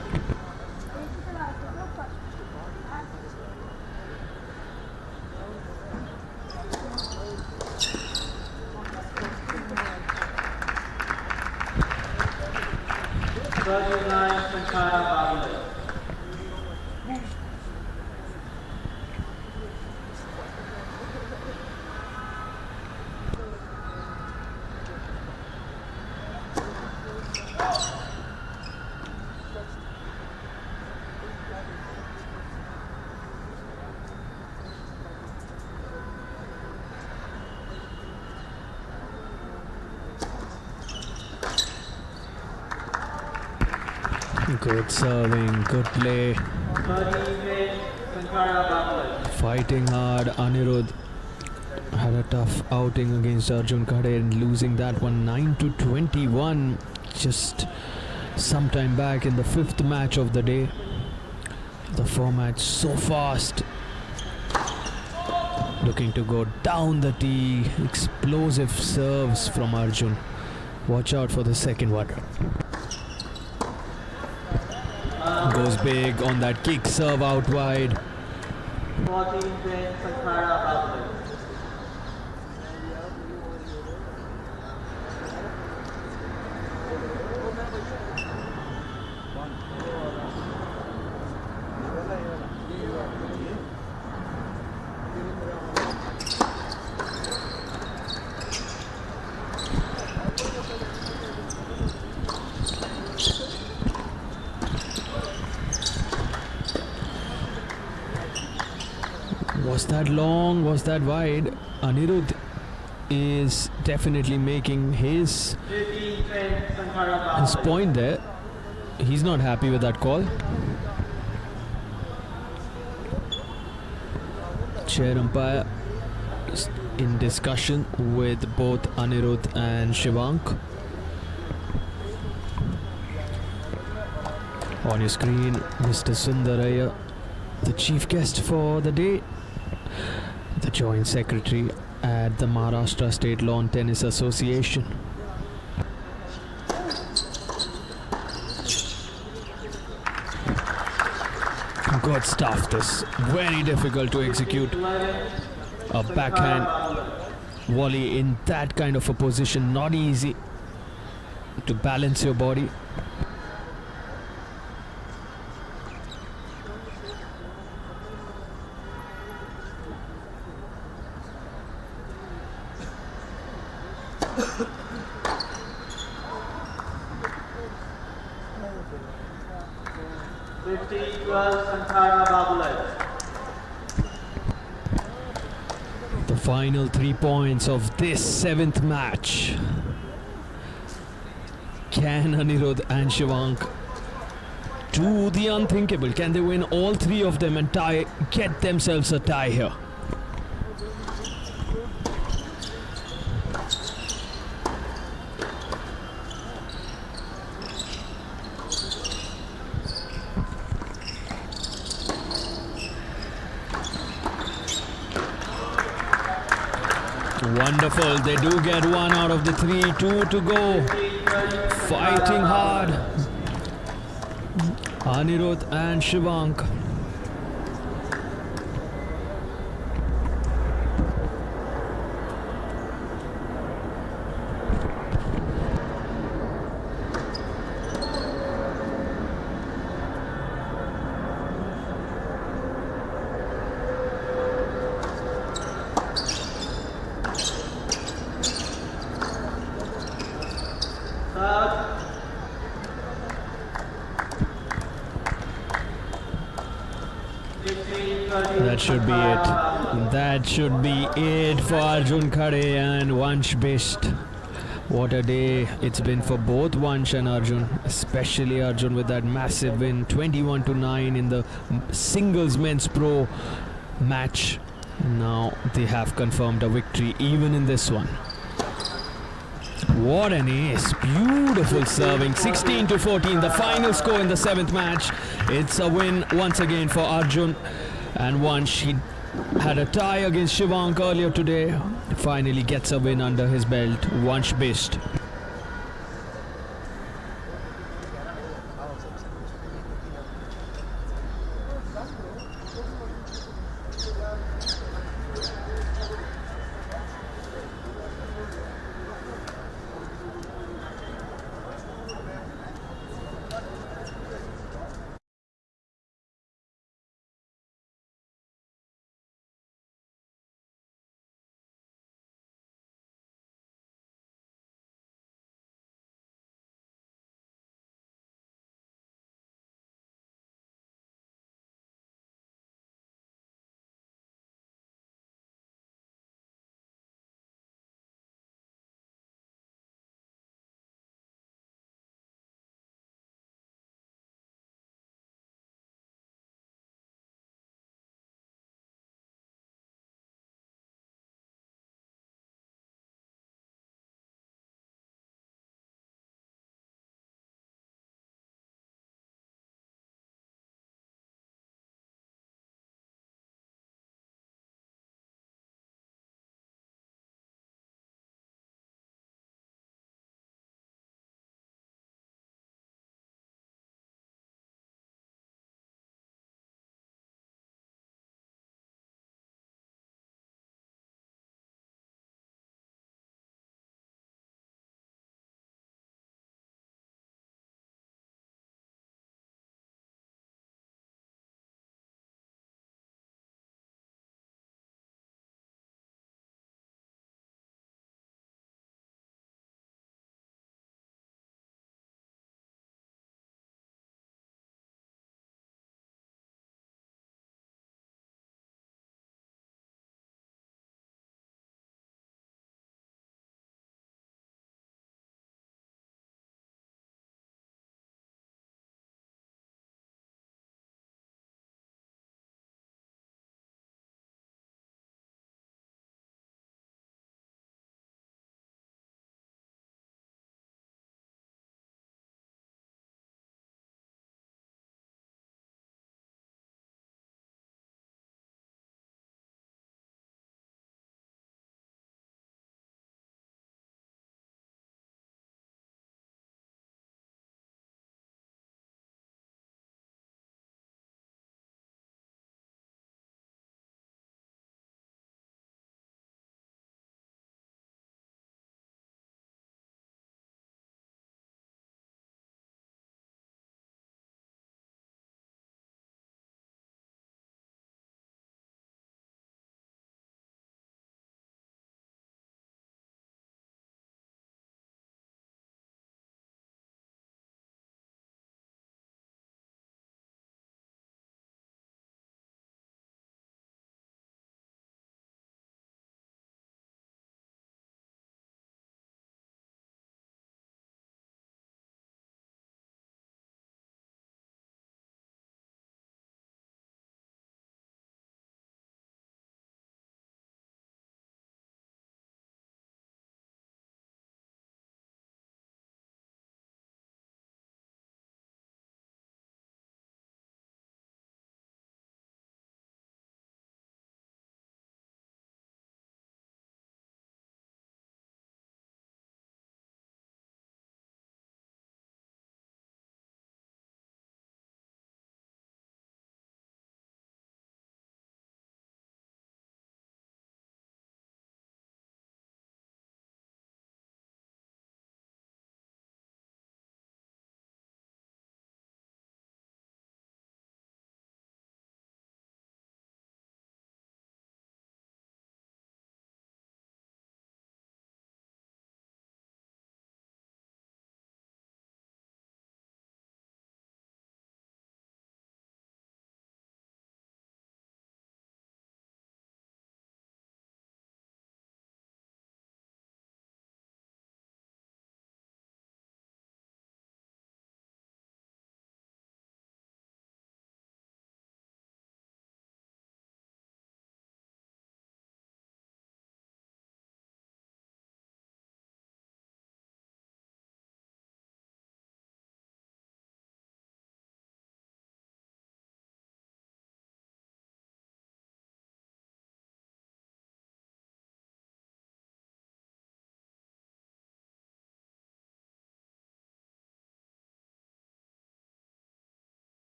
Sankara, Babolat. Good serving, good play. 30 Sankara, Babolat. Fighting hard. Anirudh had a tough outing against Arjun Khade and losing that one 9-21 just sometime back in the 5th match of the day. The format so fast. Looking to go down the tee. Explosive serves from Arjun. Watch out for the second one. Goes big on that kick serve out wide. 14 Sankara, Babolat. Was that long? Was that wide? Anirudh is definitely making his 15 Sankara, Babolat. point there. He's not happy with that call. Chair umpire is in discussion with both Anirudh and Shivank. On your screen, Mr. Sundaraya, the chief guest for the day, the Joint Secretary at the Maharashtra State Lawn Tennis Association. Good stuff. This very difficult to execute. 11 A backhand Babolat. volley in that kind of a position, not easy to balance your body. Sankara, Babolat. The final 3 points of this 7th match. Can Anirudh and Shivank do the unthinkable? Can they win all 3 of them and get themselves a tie here? Wonderful, they do get 1 out of the 3, 2 to go. Fighting hard. Anirudh and Shivank. 15, 30. That should be Sankara it. Babolat. That should be it for Arjun Khade and Vansh Bisht. What a day it's been for both Vansh and Arjun, especially Arjun with that massive win, 21-9 in the singles men's pro match. Now they have confirmed a victory even in this one. What an ace, beautiful serving, 16-14, the final score in the 7th match. It's a win once again for Arjun, and Vansh, he had a tie against Shivank earlier today, finally gets a win under his belt. Vansh Bisht.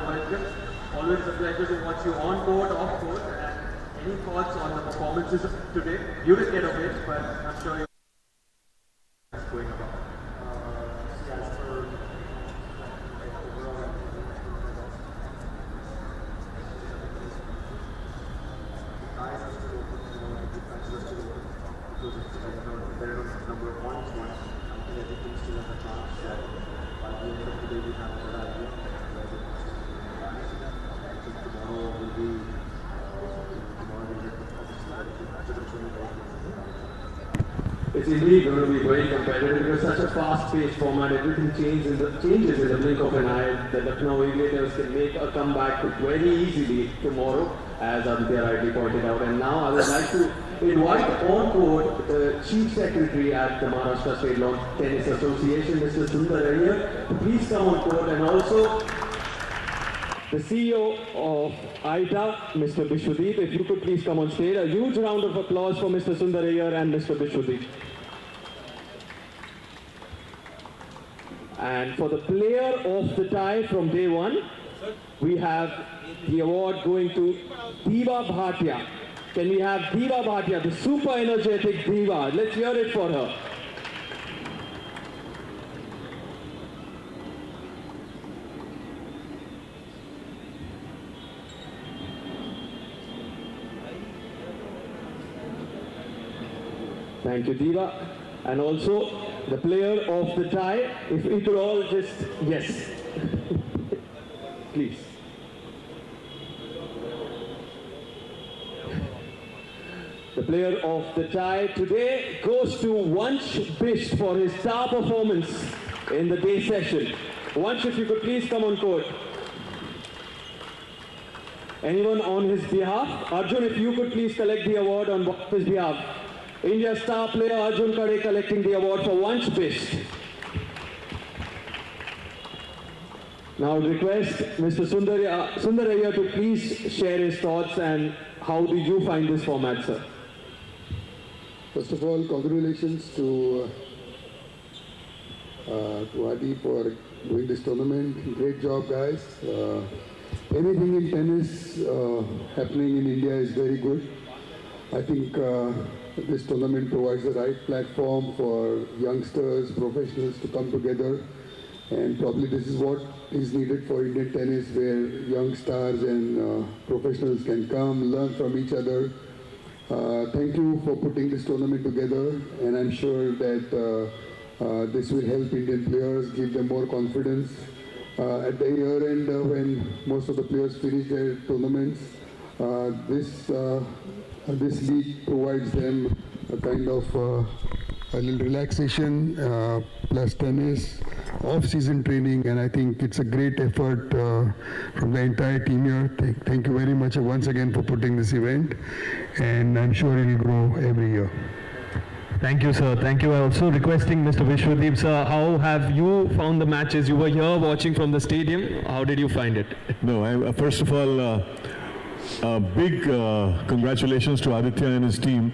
but just always a pleasure to watch you on court, off court, and any thoughts on the performances today? You didn't get a win, but I'm sure you're going about. Number of points, I think everything still has a chance. By the end of the day, we have a good idea. I think tomorrow will be It's indeed going to be very competitive. It's such a fast-paced format. Everything changes in the blink of an eye. The Lucknow Aviators can make a comeback very easily tomorrow, as Aditya rightly pointed out. And now I would like to invite on court the Chief Secretary at the Maharashtra State Lawn Tennis Association, Mr. Sundar Iyer, to please come on court, and also the CEO of ITA, Mr. Bishwadeep, if you could please come on stage. A huge round of applause for Mr. Sundar Iyer and Mr. Bishwadeep. And for the player of the tie from day one, we have the award going to Diva Bhatia. Can we have Diva Bhatia, the super energetic Diva? Let's hear it for her. Thank you, Diva. And also the player of the tie, if we could all just, yes, please. The player of the tie today goes to Vansh Bisht for his star performance in the day session. Vansh, if you could please come on court. Anyone on his behalf? Arjun, if you could please collect the award on his behalf. India's star player Arjun Kade collecting the award for Vansh Bisht. Now I request Mr. Sundar Iyer to please share his thoughts and how do you find this format, sir? First of all, congratulations to Adi for doing this tournament. Great job, guys. Anything in tennis happening in India is very good. I think this tournament provides the right platform for youngsters, professionals to come together, and probably this is what is needed for Indian tennis, where young stars and professionals can come, learn from each other. Thank you for putting this tournament together, and I'm sure that this will help Indian players, give them more confidence. At the year end, when most of the players finish their tournaments, this league provides them a kind of a little relaxation, plus tennis, off-season training, and I think it's a great effort from the entire team here. Thank you very much once again for putting this event, and I'm sure it will grow every year. Thank you, sir. Thank you. Also requesting Mr. Vishwadeep, sir, how have you found the matches? You were here watching from the stadium. How did you find it? No, first of all, big congratulations to Aditya and his team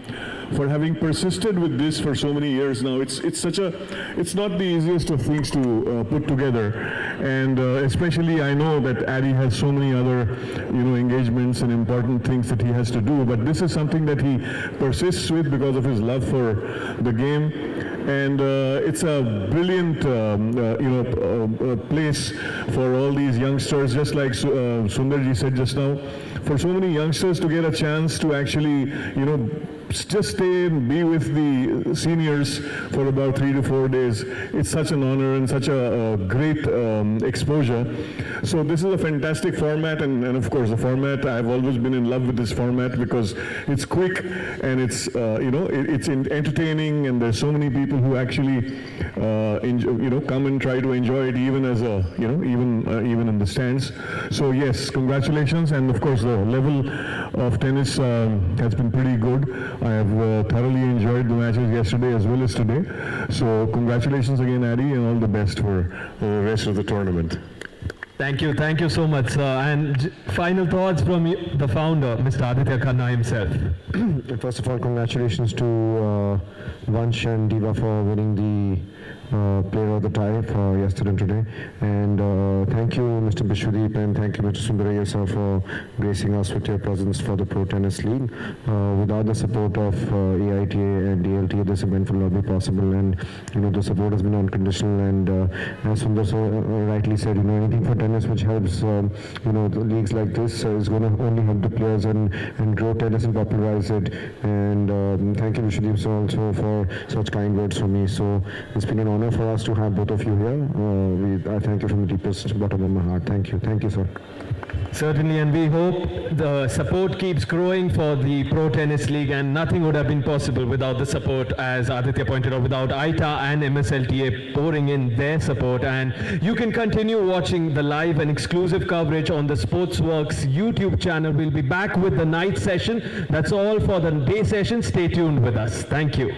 for having persisted with this for so many years now. It's not the easiest of things to put together, and especially I know that Adi has so many other engagements and important things that he has to do, but this is something that he persists with because of his love for the game. And it's a brilliant place for all these youngsters, just like Sundarji said just now, for so many youngsters to get a chance to actually just stay and be with the seniors for about 3 to 4 days. It's such an honor and such a great exposure. So this is a fantastic format, and of course the format, I've always been in love with this format because it's quick and it's it's entertaining, and there's so many people who actually come and try to enjoy it, even as a even in the stands. So yes, congratulations, and of course the level of tennis has been pretty good. I have thoroughly enjoyed the matches yesterday as well as today. So congratulations again, Adi, and all the best for the rest of the tournament. Thank you so much, sir. And final thoughts from the founder, Mr. Aditya Khanna himself. First of all, congratulations to Vansh and Diva for winning player of the tie for yesterday and today. And thank you, Mr. Bishwadeep, and thank you, Mr. Sundaraiah sir, for gracing us with your presence for the Pro Tennis League. Without the support of AITA and DLTA, this event will not be possible. And the support has been unconditional. And as Sundar sir rightly said, anything for tennis which helps, the leagues like this is going to only help the players and grow tennis and popularize it. And thank you, Vishwadeep sir, also for such kind words from me. So it's been an honor for us to have both of you here. I thank you from the deepest bottom of my heart. Thank you, sir. Certainly, and we hope the support keeps growing for the Pro Tennis League, and nothing would have been possible without the support, as Aditya pointed out, without ITA and MSLTA pouring in their support. And you can continue watching the live and exclusive coverage on the Sportzworkz YouTube channel. We'll be back with the night session. That's all for the day session. Stay tuned with us. Thank you.